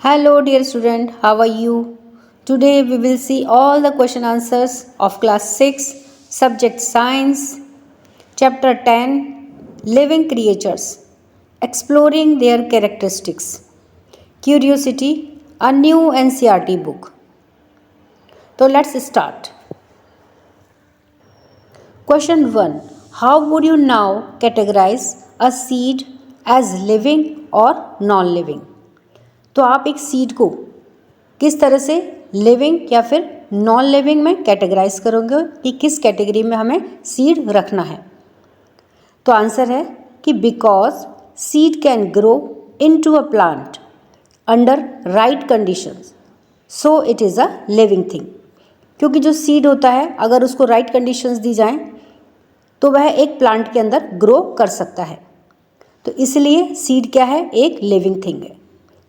Hello dear student, how are you? Today we will see all the question answers of class 6, subject science, chapter 10, living creatures, exploring their characteristics. Curiosity, a new NCERT book. So let's start. Question 1. How would you now categorize a seed as living or non-living? तो आप एक seed को किस तरह से living या फिर non living में कैटेगराइज करोगे कि किस कैटेगरी में हमें सीड रखना है। तो आंसर है कि because seed can grow into a plant under right conditions so it is a living thing. क्योंकि जो सीड होता है अगर उसको राइट कंडीशंस दी जाएं तो वह एक प्लांट के अंदर ग्रो कर सकता है। तो इसलिए सीड क्या है, एक लिविंग थिंग है।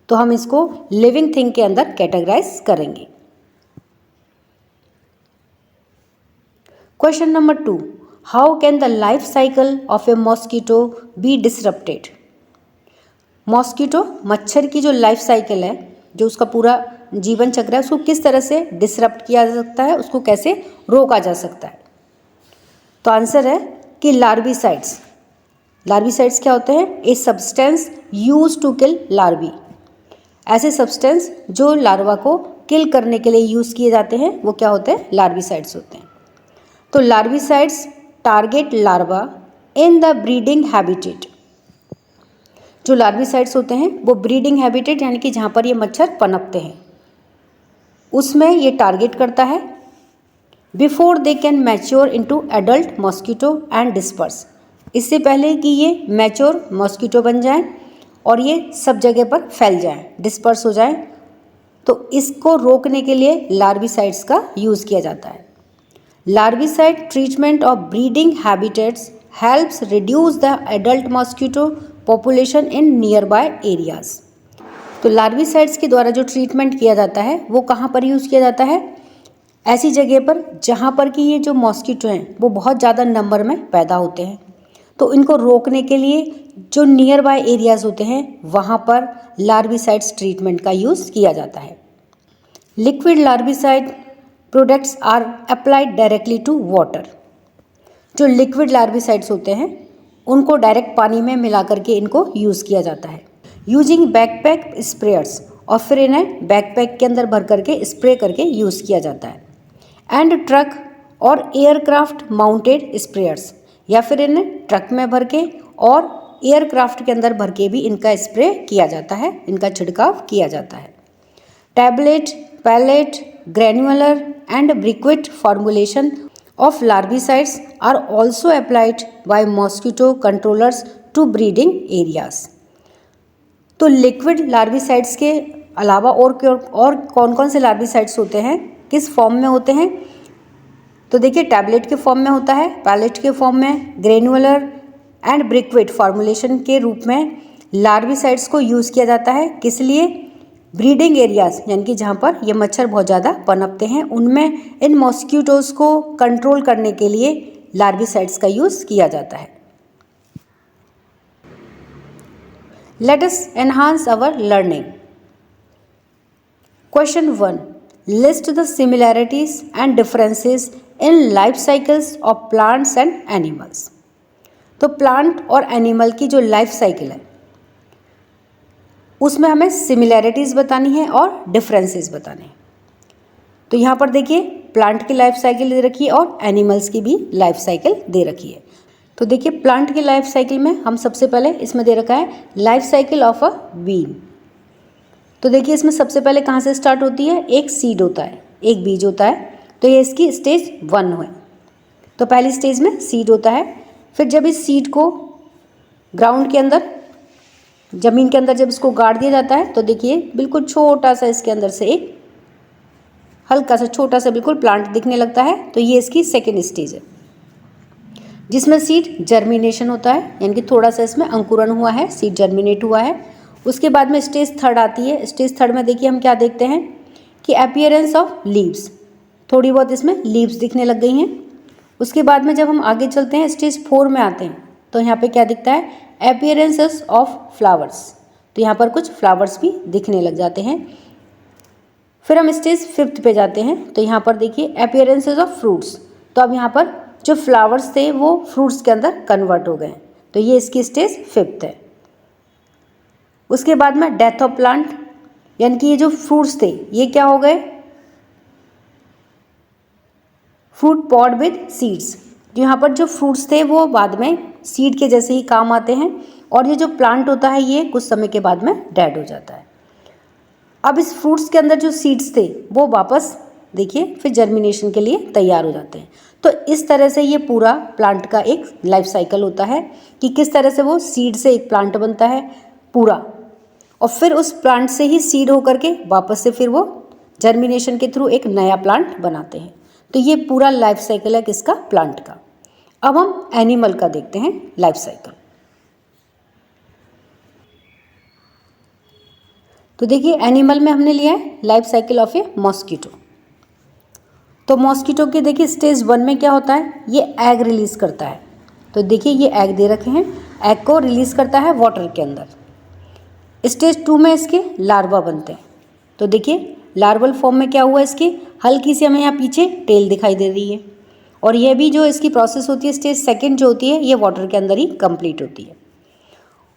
तो हम इसको लिविंग थिंग के अंदर कैटेगराइज करेंगे। Question number 2. How can the life cycle of a mosquito be disrupted? Mosquito मच्छर की जो लाइफ साइकिल है, जो उसका पूरा जीवन चक्र है, उसको किस तरह से डिसरप्ट किया जा सकता है, उसको कैसे रोका जा सकता है। तो आंसर है कि लार्विसाइड्स। लार्विसाइड्स क्या होते हैं? A substance use to kill larvae. ऐसे सब्सटेंस जो लार्वा को किल करने के लिए यूज़ किए जाते हैं वो क्या होते हैं? लार्विसाइड्स होते हैं। तो larvicides target larva in the breeding habitat. जो लार्विसाइड्स होते हैं वो ब्रीडिंग हैबिटेट यानी कि जहाँ पर ये मच्छर पनपते हैं उसमें ये टारगेट करता है before they can mature into adult mosquito and disperse. इससे पहले कि ये मैच्योर मॉस्किटो बन जाएं और ये सब जगह पर फैल जाएं, डिस्पर्स हो जाएं। तो इसको रोकने के लिए लार्विसाइड्स का यूज़ किया जाता है। Larvicide treatment of breeding habitats helps reduce the adult mosquito population in near by areas. तो लार्विसाइड्स के द्वारा जो ट्रीटमेंट किया जाता है वो कहाँ पर यूज़ किया जाता है? ऐसी जगह पर जहाँ पर कि ये जो मॉस्किटो हैं वो बहुत ज़्यादा नंबर में पैदा होते हैं। तो इनको रोकने के लिए जो नियर बाय एरियाज़ होते हैं वहाँ पर लार्विसाइड्स ट्रीटमेंट का यूज़ किया जाता है। Liquid larvicide products are applied directly to water. जो लिक्विड लार्विसाइड्स होते हैं उनको डायरेक्ट पानी में मिला करके इनको यूज़ किया जाता है। यूजिंग बैकपैक स्प्रेयर्स, और फिर इन्हें बैकपैक के अंदर भर करके स्प्रे करके यूज़ किया जाता है। एंड ट्रक और एयरक्राफ्ट माउंटेड स्प्रेयर्स, या फिर इन्हें ट्रक में भर के और एयरक्राफ्ट के अंदर भर के भी इनका स्प्रे किया जाता है, इनका छिड़काव किया जाता है। Tablet, pellet, granular and briquette formulation of larvicides are also applied by mosquito controllers to breeding areas. तो लिक्विड लार्विसाइड्स के अलावा और कौन कौन से लार्विसाइड्स होते हैं, किस फॉर्म में होते हैं? तो देखिए, टैबलेट के फॉर्म में होता है, पैलेट के फॉर्म में, ग्रेनुलर एंड ब्रिक्विट फॉर्मुलेशन के रूप में लार्विसाइड्स को यूज़ किया जाता है। किस लिए? ब्रीडिंग एरियाज यानी कि जहाँ पर ये मच्छर बहुत ज़्यादा पनपते हैं उनमें इन मॉस्किटोज़ को कंट्रोल करने के लिए लार्विसाइड्स का यूज़ किया जाता है। Let us enhance our learning. Question 1. List the similarities and differences in life cycles of plants and animals. तो प्लांट और एनिमल की जो लाइफ साइकिल है उसमें हमें सिमिलैरिटीज़ बतानी है और डिफरेंसेस बताने हैं। तो यहाँ पर देखिए, प्लांट की लाइफ साइकिल दे रखी है और एनिमल्स की भी लाइफ साइकिल दे रखी है। तो देखिए, प्लांट की लाइफ साइकिल में हम सबसे पहले इसमें दे रखा है life cycle of a bean. तो देखिए, इसमें सबसे पहले कहाँ से स्टार्ट होती है? एक सीड होता है, एक बीज होता है। तो ये इसकी स्टेज 1 है। तो पहली स्टेज में सीड होता है। फिर जब इस सीड को ग्राउंड के अंदर, ज़मीन के अंदर जब इसको गाड़ दिया जाता है तो देखिए बिल्कुल छोटा सा इसके अंदर से एक हल्का सा छोटा सा बिल्कुल प्लांट दिखने लगता है। तो ये इसकी सेकेंड स्टेज है जिसमें सीड जर्मिनेशन होता है, यानी कि थोड़ा सा इसमें अंकुरण हुआ है, सीड जर्मिनेट हुआ है। उसके बाद में स्टेज 3 आती है। स्टेज 3 में देखिए हम क्या देखते हैं कि अपीयरेंस ऑफ लीव्स, थोड़ी बहुत इसमें लीव्स दिखने लग गई हैं। उसके बाद में जब हम आगे चलते हैं स्टेज 4 में आते हैं तो यहाँ पे क्या दिखता है? Appearances of flowers. तो यहाँ पर कुछ फ्लावर्स भी दिखने लग जाते हैं। फिर हम स्टेज 5th पे जाते हैं। तो यहाँ पर देखिए अपीयरेंसेस ऑफ फ्रूट्स। तो अब यहाँ पर जो फ्लावर्स थे वो फ्रूट्स के अंदर कन्वर्ट हो गए। तो ये इसकी स्टेज 5th है। उसके बाद में डेथ ऑफ प्लांट, यानी कि ये जो फ्रूट्स थे ये क्या हो गए, फ्रूट पॉड विद सीड्स। यहाँ पर जो फ्रूट्स थे वो बाद में सीड के जैसे ही काम आते हैं, और ये जो प्लांट होता है ये कुछ समय के बाद में डेड हो जाता है। अब इस फ्रूट्स के अंदर जो सीड्स थे वो वापस देखिए फिर जर्मिनेशन के लिए तैयार हो जाते हैं। तो इस तरह से ये पूरा प्लांट का एक लाइफ साइकिल होता है कि किस तरह से वो सीड से एक प्लांट बनता है पूरा, और फिर उस प्लांट से ही सीड होकर के वापस से फिर वो जर्मिनेशन के थ्रू एक नया प्लांट बनाते हैं। तो ये पूरा लाइफ साइकिल है किसका, प्लांट का। अब हम एनिमल का देखते हैं लाइफ साइकिल। तो देखिए एनिमल में हमने लिया है life cycle of a mosquito. तो मॉस्किटो के देखिए स्टेज 1 में क्या होता है, ये एग रिलीज करता है। तो देखिए ये एग दे रखे हैं, एग को रिलीज करता है वाटर के अंदर। स्टेज 2 में इसके लार्वा बनते हैं। तो देखिए लार्वल फॉर्म में क्या हुआ, इसकी हल्की सी हमें यहाँ पीछे टेल दिखाई दे रही है, और यह भी जो इसकी प्रोसेस होती है स्टेज 2 जो होती है ये वाटर के अंदर ही कंप्लीट होती है।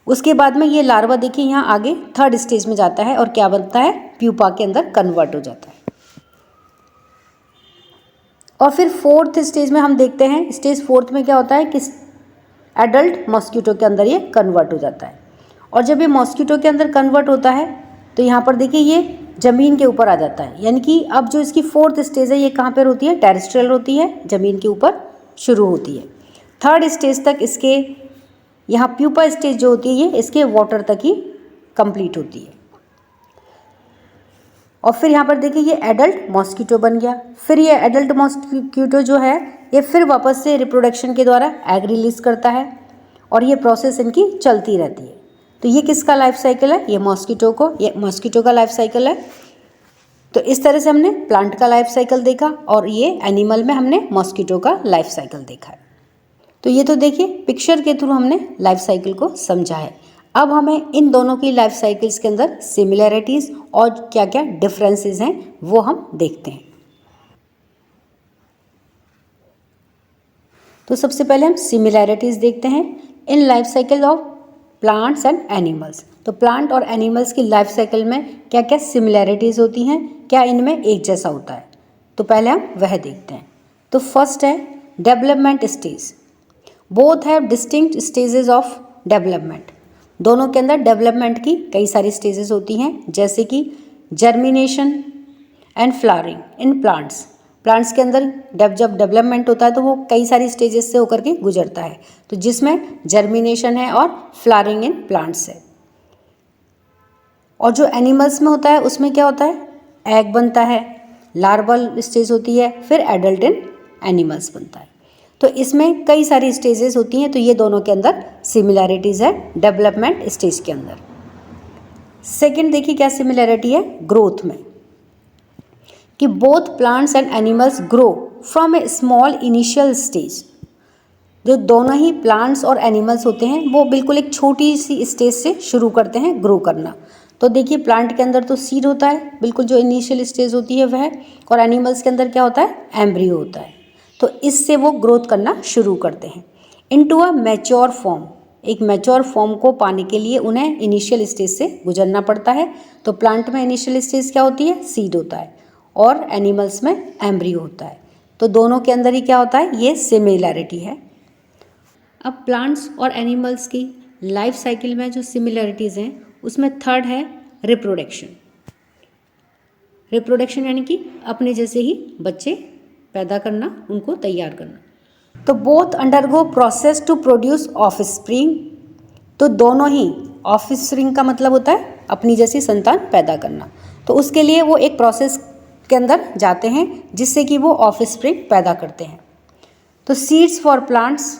उसके बाद में ये लार्वा देखिए यहाँ आगे 3rd स्टेज में जाता है और क्या बनता है, प्यूपा के अंदर कन्वर्ट हो जाता है। और फिर 4th स्टेज में हम देखते हैं, स्टेज 4th में क्या होता है कि एडल्ट मॉस्किटो के अंदर ये कन्वर्ट हो जाता है। और जब ये मॉस्किटो के अंदर कन्वर्ट होता है तो यहाँ पर देखिए ये ज़मीन के ऊपर आ जाता है, यानी कि अब जो इसकी 4th स्टेज है ये कहाँ पर होती है, टेरेस्ट्रियल होती है, ज़मीन के ऊपर शुरू होती है। 3rd स्टेज तक इसके यहाँ प्यूपा स्टेज जो होती है ये इसके वाटर तक ही कंप्लीट होती है। और फिर यहाँ पर देखिए ये एडल्ट मॉस्किटो बन गया। फिर ये एडल्ट मॉस्किटो जो है ये फिर वापस से रिप्रोडक्शन के द्वारा एग रिलीज करता है, और ये प्रोसेस इनकी चलती रहती है। तो ये किसका लाइफ साइकिल है, ये मॉस्किटो का लाइफ साइकिल है। तो इस तरह से हमने प्लांट का लाइफ साइकिल देखा, और ये एनिमल में हमने मॉस्किटो का लाइफ साइकिल देखा है। तो ये तो देखिए पिक्चर के थ्रू हमने लाइफ साइकिल को समझा है। अब हमें इन दोनों की लाइफ साइकिल्स के अंदर सिमिलैरिटीज़ और क्या क्या डिफरेंसेस हैं वो हम देखते हैं। तो सबसे पहले हम सिमिलैरिटीज़ देखते हैं in life cycle of plants and animals. तो प्लांट और एनिमल्स की लाइफ साइकिल में क्या क्या सिमिलैरिटीज़ होती हैं, क्या इनमें एक जैसा होता है, तो पहले हम वह देखते हैं। तो फर्स्ट है development stage. Both have distinct stages of development. दोनों के अंदर डेवलपमेंट की कई सारी स्टेजेस होती हैं, जैसे कि germination and flowering in plants. Plants के अंदर जब डेवलपमेंट होता है तो वो कई सारी स्टेजेस से होकर के गुजरता है, तो जिसमें जर्मिनेशन है और फ्लावरिंग इन प्लांट्स है। और जो एनिमल्स में होता है उसमें क्या होता है, एग बनता है, लार्वल स्टेज होती है, फिर एडल्ट इन एनिमल्स बनता है। तो इसमें कई सारी स्टेजेस होती हैं, तो ये दोनों के अंदर सिमिलैरिटीज़ है डेवलपमेंट स्टेज के अंदर। सेकंड देखिए क्या सिमिलैरिटी है ग्रोथ में, कि both plants and animals grow from A small initial stage. जो दोनों ही प्लांट्स और एनिमल्स होते हैं वो बिल्कुल एक छोटी सी स्टेज से शुरू करते हैं ग्रो करना। तो देखिए प्लांट के अंदर तो सीड होता है, बिल्कुल जो इनिशियल स्टेज होती है वह, और एनिमल्स के अंदर क्या होता है, एम्ब्रियो होता है। तो इससे वो ग्रोथ करना शुरू करते हैं इनटू अ मैच्योर फॉर्म। एक मैच्योर फॉर्म को पाने के लिए उन्हें इनिशियल स्टेज से गुजरना पड़ता है। तो प्लांट में इनिशियल स्टेज क्या होती है, सीड होता है, और एनिमल्स में एम्ब्रियो होता है। तो दोनों के अंदर ही क्या होता है, ये सिमिलैरिटी है। अब प्लांट्स और एनिमल्स की लाइफ साइकिल में जो सिमिलैरिटीज़ हैं उसमें थर्ड है रिप्रोडक्शन। रिप्रोडक्शन यानी कि अपने जैसे ही बच्चे पैदा करना, उनको तैयार करना। तो both undergo process to produce offspring. तो दोनों ही, ऑफस्प्रिंग का मतलब होता है अपनी जैसी संतान पैदा करना, तो उसके लिए वो एक प्रोसेस के अंदर जाते हैं जिससे कि वो ऑफस्प्रिंग पैदा करते हैं। तो सीड्स फॉर प्लांट्स,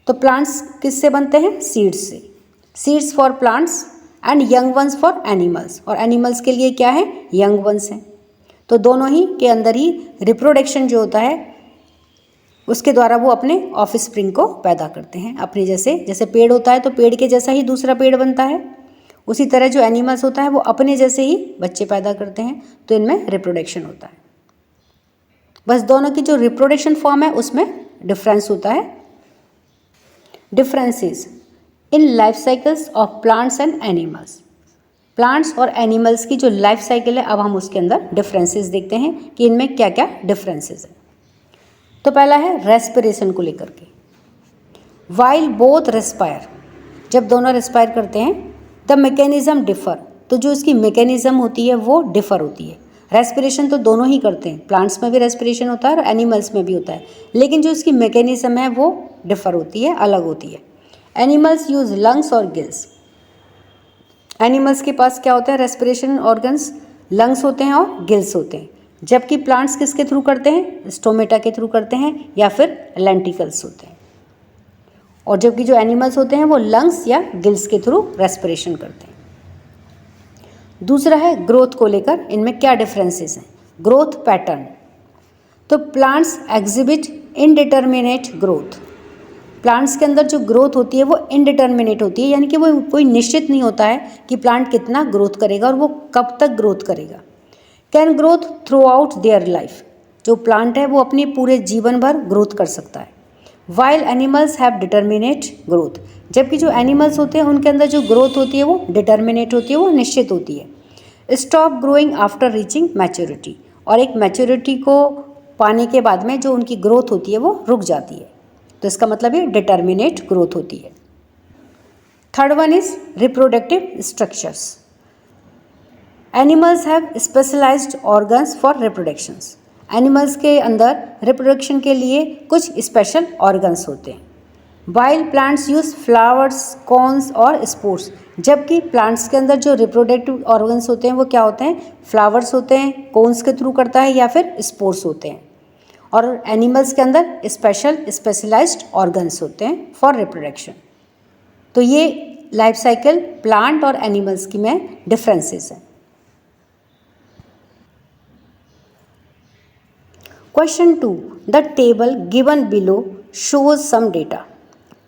तो प्लांट्स किससे बनते हैं, सीड्स से। Seeds for plants and young ones for animals, और एनिमल्स के लिए क्या है, यंग वंस हैं। तो दोनों ही के अंदर ही रिप्रोडक्शन जो होता है उसके द्वारा वो अपने ऑफस्प्रिंग को पैदा करते हैं अपने जैसे। जैसे पेड़ होता है तो पेड़ के जैसा ही दूसरा पेड़ बनता है, उसी तरह जो एनिमल्स होता है वो अपने जैसे ही बच्चे पैदा करते हैं, तो इनमें रिप्रोडक्शन होता है। बस दोनों की जो रिप्रोडक्शन फॉर्म है उसमें डिफरेंस होता है। Differences in life cycles of plants and animals. Plants और एनिमल्स की जो लाइफ साइकिल है, अब हम उसके अंदर डिफरेंसेस देखते हैं कि इनमें क्या क्या डिफरेंसेस हैं। तो पहला है रेस्पिरेशन को लेकर के। वाइल बोथ रेस्पायर, जब दोनों रेस्पायर करते हैं, द मैकेनिज्म डिफर, तो जो इसकी मैकेनिज्म होती है वो डिफर होती है। रेस्पिरेशन तो दोनों ही करते हैं, प्लांट्स में भी रेस्पिरेशन होता है और एनिमल्स में भी होता है, लेकिन जो इसकी मैकेनिज्म है वो डिफर होती है, अलग होती है। एनिमल्स यूज लंग्स और गिल्स। एनिमल्स के पास क्या होता है, रेस्पिरेशन ऑर्गन्स, लंग्स होते हैं और गिल्स होते हैं, जबकि प्लांट्स किसके थ्रू करते हैं, स्टोमेटा के थ्रू करते हैं या फिर लेंटिकल्स होते हैं। और जबकि जो एनिमल्स होते हैं वो लंग्स या गिल्स के थ्रू रेस्पिरेशन करते हैं। दूसरा है ग्रोथ को लेकर, इनमें क्या डिफरेंसेस हैं। ग्रोथ पैटर्न, तो plants exhibit indeterminate growth. Plants के अंदर जो ग्रोथ होती है वो इनडिटर्मिनेट होती है, यानी कि वो कोई निश्चित नहीं होता है कि प्लांट कितना ग्रोथ करेगा और वो कब तक ग्रोथ करेगा। Can growth through out their life, जो प्लांट है वो अपनी पूरे जीवन भर ग्रोथ कर सकता है। While animals have determinate growth, जबकि जो एनिमल्स होते हैं उनके अंदर जो ग्रोथ होती है वो डिटर्मिनेट होती है, वो निश्चित होती है। Stop growing after reaching maturity, और एक मैच्योरिटी को पाने के बाद में जो उनकी ग्रोथ होती है वो रुक जाती है, तो इसका मतलब ये डिटर्मिनेट ग्रोथ होती है। Third one is reproductive structures. Animals have specialised organs for reproductions. Animals के अंदर रिप्रोडक्शन के लिए कुछ स्पेशल ऑर्गन्स होते हैं। While plants use flowers, cons और स्पोर्स, जबकि प्लांट्स के अंदर जो रिप्रोडक्टिव ऑर्गन्स होते हैं वो क्या होते हैं, फ्लावर्स होते हैं, कोन्स के थ्रू करता है या फिर स्पोर्स होते हैं। और एनिमल्स के अंदर स्पेशलाइज्ड ऑर्गन्स होते हैं फॉर रिप्रोडक्शन। तो ये लाइफ साइकिल प्लांट और एनिमल्स की में डिफरेंसेस हैं। Question 2, the table given below shows some data.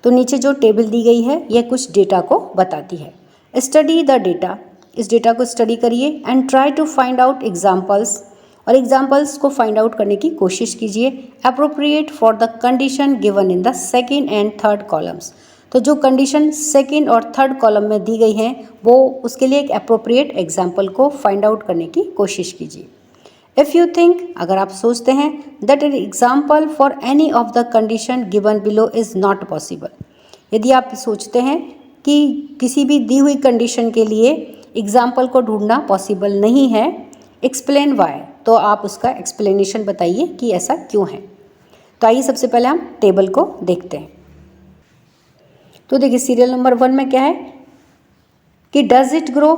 तो नीचे जो टेबल दी गई है यह कुछ डेटा को बताती है। स्टडी द डेटा, इस डेटा को स्टडी करिए and try to find out examples, और एग्जाम्पल्स को फाइंड आउट करने की कोशिश कीजिए। Appropriate for the condition given in the second and third columns, तो जो कंडीशन सेकेंड और थर्ड कॉलम में दी गई हैं वो उसके लिए एक अप्रोप्रिएट एग्जाम्पल को फाइंड आउट करने की कोशिश कीजिए। इफ़ यू थिंक, अगर आप सोचते हैं that an example for any of the condition given below is not possible, यदि आप सोचते हैं कि किसी भी दी हुई कंडीशन के लिए एग्जाम्पल को ढूंढना पॉसिबल नहीं है, एक्सप्लेन वाई, तो आप उसका एक्सप्लेनेशन बताइए कि ऐसा क्यों है। तो आइए सबसे पहले हम टेबल को देखते हैं। तो देखिए सीरियल नंबर 1 में क्या है कि डज इट ग्रो,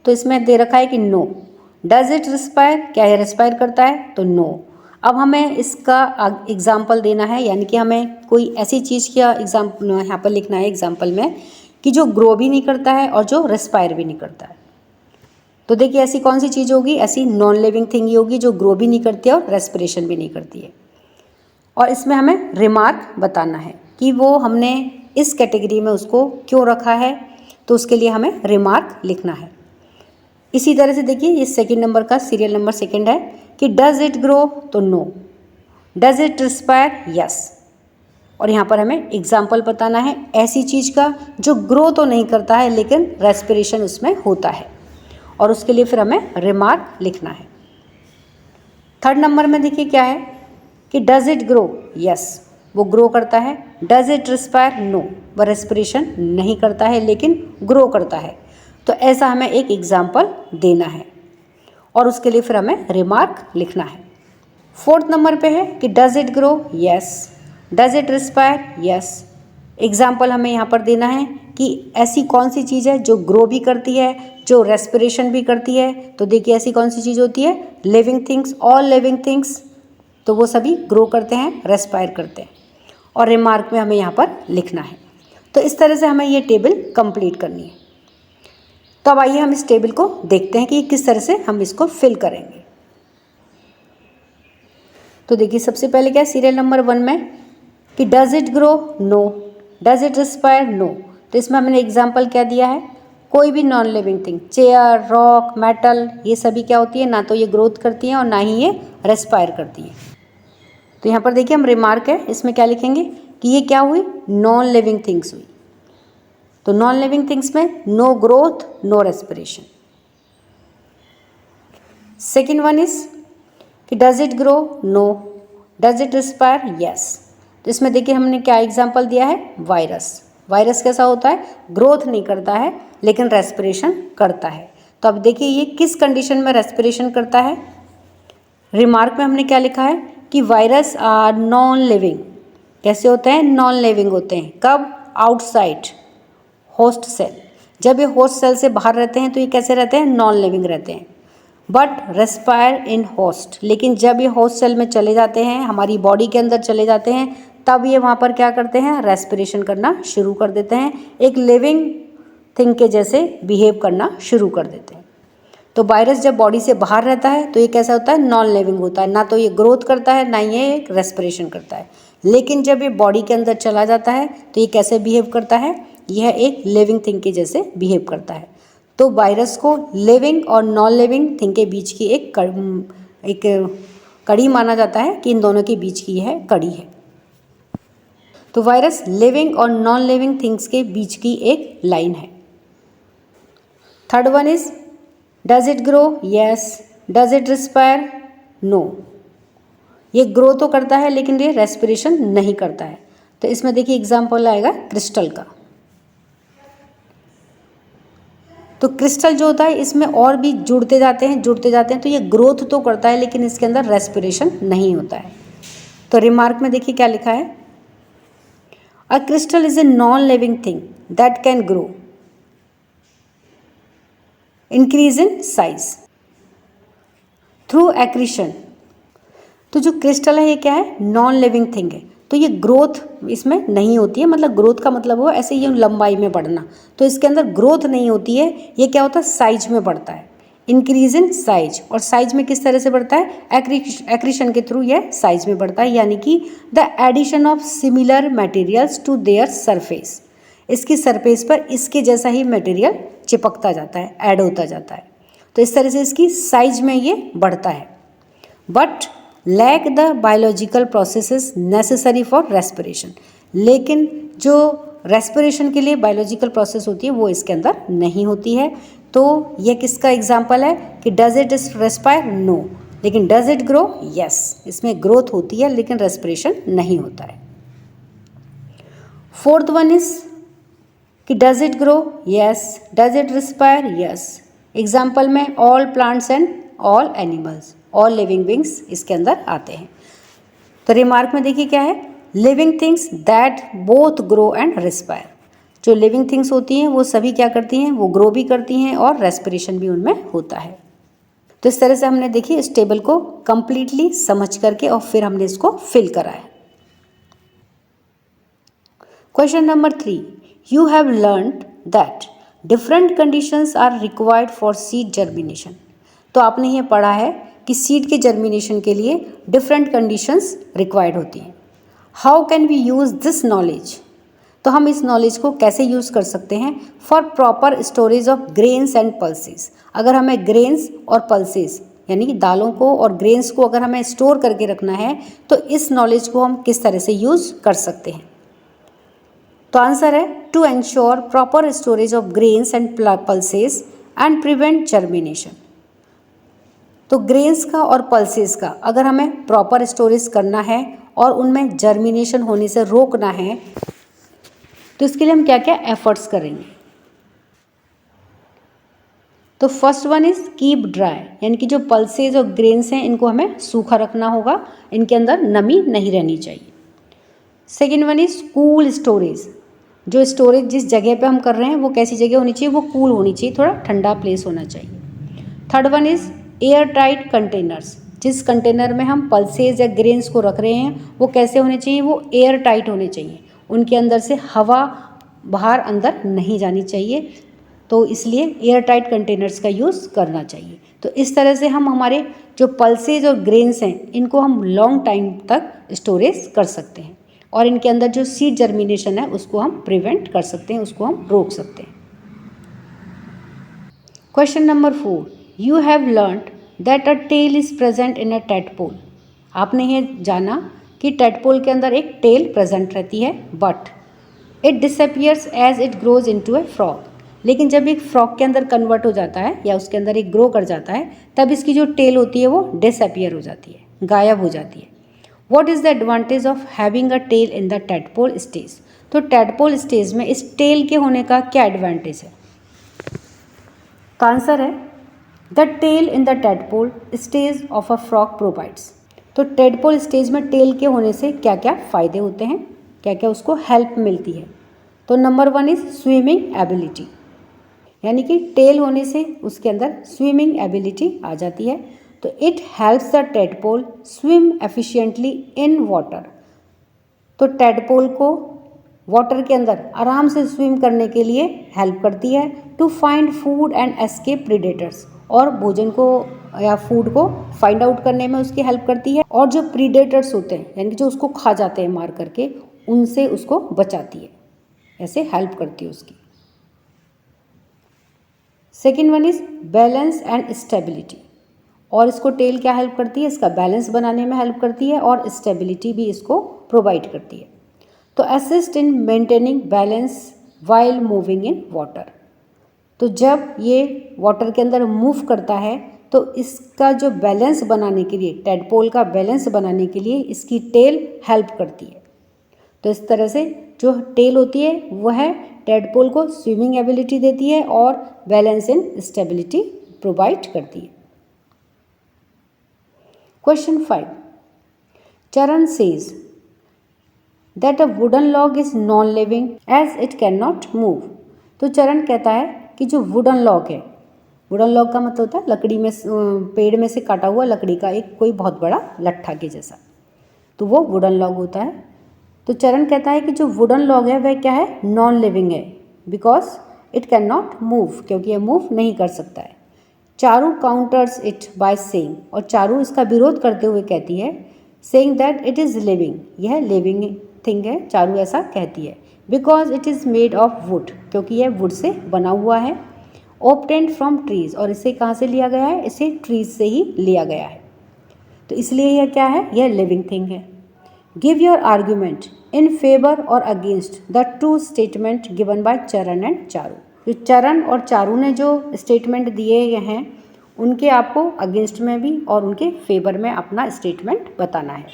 तो इसमें दे रखा है कि नो। डज इट रिस्पायर, क्या ये रिस्पायर करता है, तो नो। अब हमें इसका एग्जाम्पल देना है, यानी कि हमें कोई ऐसी चीज़ का एग्जाम्पल यहाँ पर लिखना है एग्जाम्पल में कि जो ग्रो भी नहीं करता है और जो रिस्पायर भी नहीं करता है। तो देखिए ऐसी कौन सी चीज़ होगी, ऐसी नॉन लिविंग थिंग ही होगी जो ग्रो भी नहीं करती है और रेस्पिरेशन भी नहीं करती है। और इसमें हमें रिमार्क बताना है कि वो हमने इस कैटेगरी में उसको क्यों रखा है, तो उसके लिए हमें रिमार्क लिखना है। इसी तरह से देखिए ये सेकंड नंबर का सीरियल नंबर 2 है कि डज इट ग्रो, तो no. Does it respire, yes. और यहाँ पर हमें एग्जाम्पल बताना है ऐसी चीज़ का जो ग्रो तो नहीं करता है लेकिन रेस्पिरेशन उसमें होता है, और उसके लिए फिर हमें रिमार्क लिखना है। थर्ड नंबर में देखिए क्या है कि डज इट ग्रो, यस, वो ग्रो करता है। डज इट रिस्पायर, नो, वह रेस्पिरेशन नहीं करता है लेकिन ग्रो करता है। तो ऐसा हमें एक एग्जाम्पल देना है और उसके लिए फिर हमें रिमार्क लिखना है। फोर्थ नंबर पे है कि does it grow, yes. Does it respire, yes. Example हमें यहाँ पर देना है कि ऐसी कौन सी चीज़ है जो ग्रो भी करती है, जो रेस्पिरेशन भी करती है। तो देखिए ऐसी कौन सी चीज़ होती है, living things, all living things, तो वो सभी ग्रो करते हैं, रेस्पायर करते हैं। और रिमार्क में हमें यहाँ पर लिखना है। तो इस तरह से हमें ये टेबल कंप्लीट करनी है। तो अब आइए हम इस टेबल को देखते हैं कि किस तरह से हम इसको फिल करेंगे। तो देखिए सबसे पहले क्या है सीरियल नंबर 1 में कि does it grow, no. Does it respire, no. तो इसमें हमने एग्जाम्पल क्या दिया है, कोई भी non living thing, chair, rock, metal, ये सभी क्या होती है, ना तो ये ग्रोथ करती हैं और ना ही ये रेस्पायर करती है। तो यहाँ पर देखिए हम रिमार्क है, इसमें क्या लिखेंगे कि ये क्या हुई, नॉन लिविंग थिंग्स हुई। तो नॉन लिविंग थिंग्स में no growth, no respiration. Second one is कि does it grow, no. Does it respire, yes. तो इसमें देखिए हमने क्या एग्जाम्पल दिया है, वायरस। वायरस कैसा होता है, ग्रोथ नहीं करता है लेकिन रेस्पिरेशन करता है। तो अब देखिए ये किस कंडीशन में रेस्पिरेशन करता है। रिमार्क में हमने क्या लिखा है कि वायरस आर नॉन लिविंग। कैसे होते हैं, नॉन लिविंग होते हैं। कब, आउटसाइड होस्ट सेल। जब ये होस्ट सेल से बाहर रहते हैं तो ये कैसे रहते हैं, नॉन लिविंग रहते हैं। बट रेस्पायर इन होस्ट, लेकिन जब ये होस्ट सेल में चले जाते हैं, हमारी बॉडी के अंदर चले जाते हैं, तब ये वहाँ पर क्या करते हैं, रेस्पिरेशन करना शुरू कर देते हैं, एक लिविंग थिंग के जैसे बिहेव करना शुरू कर देते हैं। तो वायरस जब बॉडी से बाहर रहता है तो ये कैसा होता है, नॉन लिविंग होता है, ना तो ये ग्रोथ करता है ना ये रेस्पिरेशन करता है। लेकिन जब ये बॉडी के अंदर चला जाता है तो ये कैसे बिहेव करता है, यह एक लिविंग थिंग के जैसे बिहेव करता है। तो वायरस को लिविंग और नॉन लिविंग थिंग के बीच की एक कड़ी माना जाता है कि इन दोनों के बीच की यह कड़ी है। तो वायरस लिविंग और नॉन लिविंग थिंग्स के बीच की एक लाइन है। Third one is does it grow, yes. Does it respire, no. ये ग्रो तो करता है लेकिन ये रेस्पिरेशन नहीं करता है। तो इसमें देखिए एग्जाम्पल आएगा क्रिस्टल का। तो क्रिस्टल जो होता है इसमें और भी जुड़ते जाते हैं तो ये ग्रोथ तो करता है लेकिन इसके अंदर रेस्पिरेशन नहीं होता है। तो रिमार्क में देखिए क्या लिखा है, a crystal is a non living thing that can grow, increase in size through accretion. तो जो क्रिस्टल है ये क्या है, नॉन लिविंग थिंग है, तो ये ग्रोथ इसमें नहीं होती है। मतलब ग्रोथ का मतलब हुआ ऐसे ये लंबाई में बढ़ना, तो इसके अंदर ग्रोथ नहीं होती है। ये क्या होता है, साइज में बढ़ता है, इंक्रीज इन साइज। और साइज में किस तरह से बढ़ता है, एक्रीशन के थ्रू ये साइज में बढ़ता है, यानी कि the addition of similar materials to their surface. इसकी सरफेस पर इसके जैसा ही मटेरियल चिपकता जाता है, ऐड होता जाता है। तो इस तरह से इसकी साइज में ये बढ़ता है। But lack the biological processes necessary for respiration. लेकिन जो रेस्पिरेशन के लिए बायोलॉजिकल प्रोसेस होती है वो इसके अंदर नहीं होती है। तो ये किसका एग्जाम्पल है कि डज इट रेस्पायर, नो। लेकिन डज इट ग्रो, यस। इसमें ग्रोथ होती है लेकिन रेस्पिरेशन नहीं होता है। फोर्थ वन इज कि does it grow, yes. Does it respire, yes. Example में all plants and all animals, all living beings इसके अंदर आते हैं। तो रिमार्क में देखिए क्या है, living things that both grow and respire. जो लिविंग थिंग्स होती हैं वो सभी क्या करती हैं, वो ग्रो भी करती हैं और रेस्पिरेशन भी उनमें होता है। तो इस तरह से हमने देखिए इस टेबल को कंप्लीटली समझ करके और फिर हमने इसको फिल करा है। Question number 3, you have learned that different conditions are required for seed germination. तो आपने ये पढ़ा है कि सीड के जर्मिनेशन के लिए डिफरेंट कंडीशंस रिक्वायर्ड होती हैं। How can we use this knowledge. तो हम इस नॉलेज को कैसे यूज़ कर सकते हैं, for proper storage of grains and pulses. अगर हमें ग्रेन्स और पल्सेस यानी कि दालों को और ग्रेन्स को अगर हमें स्टोर करके रखना है तो इस नॉलेज को हम किस तरह से यूज़ कर सकते हैं। तो आंसर है to ensure proper storage of grains and pulses and prevent germination. तो ग्रेन्स का और पल्सेस का अगर हमें प्रॉपर स्टोरेज करना है और उनमें जर्मिनेशन होने से रोकना है तो इसके लिए हम क्या क्या एफर्ट्स करेंगे। तो first one is keep dry, यानी कि जो पल्सेस और ग्रेन्स हैं इनको हमें सूखा रखना होगा, इनके अंदर नमी नहीं रहनी चाहिए। Second one is cool storage, जो स्टोरेज जिस जगह पे हम कर रहे हैं वो कैसी जगह होनी चाहिए, वो कूल होनी चाहिए, थोड़ा ठंडा प्लेस होना चाहिए। Third one is air tight containers, जिस कंटेनर में हम पल्सेस या ग्रेन्स को रख रहे हैं वो कैसे होने चाहिए, वो एयर टाइट होने चाहिए, उनके अंदर से हवा बाहर अंदर नहीं जानी चाहिए। तो इसलिए एयर टाइट कंटेनर्स का यूज़ करना चाहिए। तो इस तरह से हम हमारे जो पल्सेज और ग्रेन्स हैं इनको हम लॉन्ग टाइम तक स्टोरेज कर सकते हैं और इनके अंदर जो सीड जर्मिनेशन है उसको हम प्रिवेंट कर सकते हैं, उसको हम रोक सकते हैं। Question number 4, you have learned that a tail is present in a tadpole. आपने ये जाना कि टैडपोल के अंदर एक टेल प्रेजेंट रहती है, but it disappears as it grows into a frog. लेकिन जब एक फ्रॉग के अंदर कन्वर्ट हो जाता है या उसके अंदर एक ग्रो कर जाता है, तब इसकी जो टेल होती है वो डिसअपियर हो जाती है, गायब हो जाती है। What is the advantage of having a tail in the tadpole stage. तो टैडपोल स्टेज में इस टेल के होने का क्या एडवांटेज है? का आंसर है the tail in the tadpole stage of a frog provides. तो टैडपोल स्टेज में टेल के होने से क्या क्या फ़ायदे होते हैं, क्या क्या उसको हेल्प मिलती है? तो नंबर 1 इज़ स्विमिंग एबिलिटी, यानी कि टेल होने से उसके अंदर स्विमिंग एबिलिटी आ जाती है। तो it helps the tadpole swim efficiently in water. तो टैडपोल को वाटर के अंदर आराम से स्विम करने के लिए हेल्प करती है। To find food and escape predators, और भोजन को या फूड को फाइंड आउट करने में उसकी हेल्प करती है। और जो प्रीडेटर्स होते हैं, यानी कि जो उसको खा जाते हैं मार करके, उनसे उसको बचाती है, ऐसे हेल्प करती है उसकी। Second one is balance and stability. और इसको टेल क्या हेल्प करती है? इसका बैलेंस बनाने में हेल्प करती है और स्टेबिलिटी भी इसको प्रोवाइड करती है। तो assist in maintaining balance while moving in water. तो जब ये वाटर के अंदर मूव करता है तो इसका जो बैलेंस बनाने के लिए, टैडपोल का बैलेंस बनाने के लिए इसकी टेल हेल्प करती है। तो इस तरह से जो टेल होती है वह टैडपोल को स्विमिंग एबिलिटी देती है और बैलेंस इन स्टेबिलिटी प्रोवाइड करती है। Question 5, Charan says that a wooden log is non living as it can not move. तो चरण कहता है कि जो वुडन लॉग है, वुडन लॉग का मतलब होता है लकड़ी में, पेड़ में से काटा हुआ लकड़ी का एक कोई बहुत बड़ा लट्ठा के जैसा, तो वो वुडन लॉग होता है। तो चरण कहता है कि जो वुडन लॉग है वह क्या है? नॉन लिविंग है, because it can not move, क्योंकि यह मूव नहीं कर सकता है। Charu counters it by saying, और चारू इसका विरोध करते हुए कहती है, saying that it is living, यह लिविंग थिंग है, चारू ऐसा कहती है। Because it is made of would, क्योंकि यह वुड से बना हुआ है। ऑब्टेन्ड फ्रॉम ट्रीज, और इसे कहाँ से लिया गया है? इसे ट्रीज से ही लिया गया है, तो इसलिए यह क्या है? यह लिविंग थिंग है। Give your argument in favour और against the two statement given by Charan and Charu. जो चरण और चारू ने जो स्टेटमेंट दिए हैं उनके आपको अगेंस्ट में भी और उनके फेवर में अपना स्टेटमेंट बताना है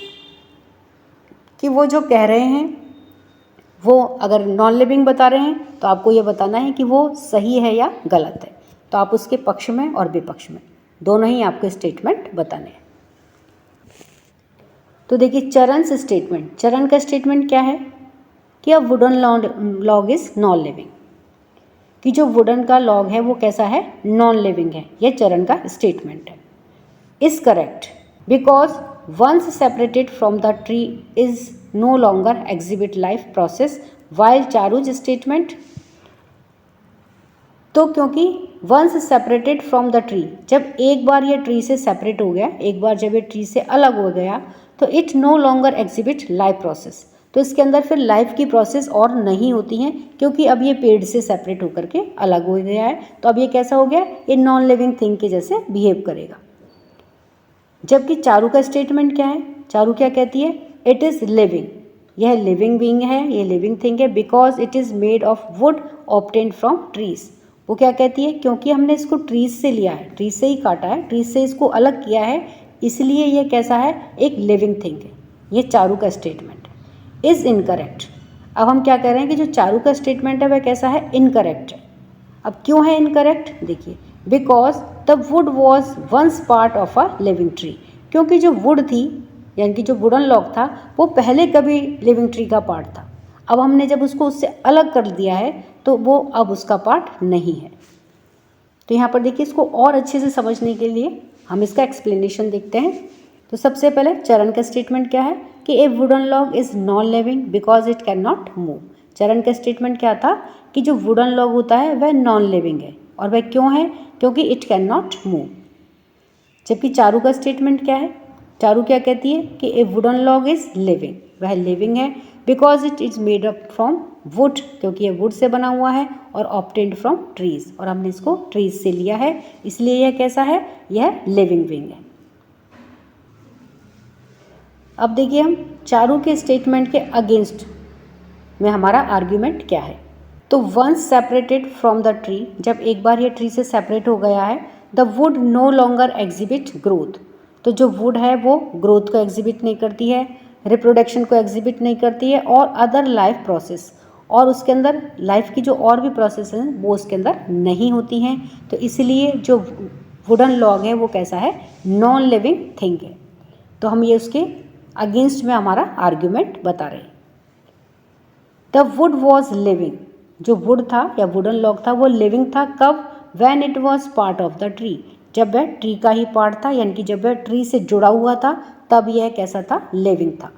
कि वो जो कह रहे हैं वो अगर नॉन लिविंग बता रहे हैं तो आपको ये बताना है कि वो सही है या गलत है। तो आप उसके पक्ष में और विपक्ष में दोनों ही आपको स्टेटमेंट बताने हैं। तो देखिए चरण से स्टेटमेंट, चरण का स्टेटमेंट क्या है कि अ wooden log is non living, कि जो वुडन का लॉग है वो कैसा है? नॉन लिविंग है, यह चरण का स्टेटमेंट है। Is correct because once separated from the tree is no longer exhibit life process while Charu's statement. तो क्योंकि once separated from the tree, जब एक बार ये ट्री से सेपरेट हो गया, एक बार जब ये ट्री से अलग हो गया, तो it no longer exhibit life process, तो इसके अंदर फिर लाइफ की प्रोसेस और नहीं होती हैं, क्योंकि अब ये पेड़ से सेपरेट होकर के अलग हो गया है। तो अब ये कैसा हो गया? ये नॉन लिविंग थिंग के जैसे बिहेव करेगा। जबकि चारू का स्टेटमेंट क्या है? चारू क्या कहती है? इट इज़ लिविंग, यह लिविंग बीइंग है, ये लिविंग थिंग है। Because it is made of would obtained from trees, वो क्या कहती है? क्योंकि हमने इसको ट्रीज से लिया है, ट्रीज से ही काटा है, ट्रीज से इसको अलग किया है, इसलिए ये कैसा है? एक लिविंग थिंग है। ये चारू का स्टेटमेंट इज़ इनकरेक्ट। अब हम क्या कह रहे हैं कि जो चारू का स्टेटमेंट है वह कैसा है? इनकरेक्ट है। अब क्यों है इनकरेक्ट? देखिए, because the wood was once part of a living tree, क्योंकि जो वुड थी यानी कि जो वुडन लॉग था वो पहले कभी लिविंग ट्री का पार्ट था। अब हमने जब उसको उससे अलग कर दिया है तो वो अब उसका पार्ट नहीं है। तो यहाँ पर देखिए, इसको और अच्छे से समझने के लिए हम इसका एक्सप्लेनेशन देखते हैं। तो सबसे पहले चरण का स्टेटमेंट क्या है कि ए wooden log is non living because it can not move. चरण का स्टेटमेंट क्या था कि जो वुडन लॉग होता है वह नॉन लिविंग है, और वह क्यों है? क्योंकि इट कैन नॉट मूव। जबकि चारू का स्टेटमेंट क्या है? चारू क्या कहती है कि ए वुडन लॉग इज़ लिविंग, वह लिविंग है, because it is made up from would, क्योंकि ये वुड से बना हुआ है, और ऑब्टेन्ड फ्रॉम ट्रीज, और हमने इसको ट्रीज से लिया है, इसलिए यह कैसा है, यह लिविंग बीइंग है। अब देखिए हम चारू के स्टेटमेंट के अगेंस्ट में हमारा आर्ग्यूमेंट क्या है। तो once separated from the tree, जब एक बार ये ट्री से सेपरेट हो गया है, the would know longer exhibit growth, तो जो वुड है वो ग्रोथ को एग्जिबिट नहीं करती है, रिप्रोडक्शन को एग्जिबिट नहीं करती है, और अदर लाइफ प्रोसेस, और उसके अंदर लाइफ की जो और भी प्रोसेस हैं वो उसके अंदर नहीं होती हैं। तो इसलिए जो वुडन लॉग है वो कैसा है, नॉन लिविंग थिंग है। तो हम ये उसके अगेंस्ट में हमारा आर्ग्यूमेंट बता रहे हैं। द वुड वॉज लिविंग, जो वुड था या वुडन लॉग था वो लिविंग था कब, when it was part of the tree, जब वह ट्री का ही पार्ट था, यानी कि जब वह ट्री से जुड़ा हुआ था तब यह कैसा था, लिविंग था।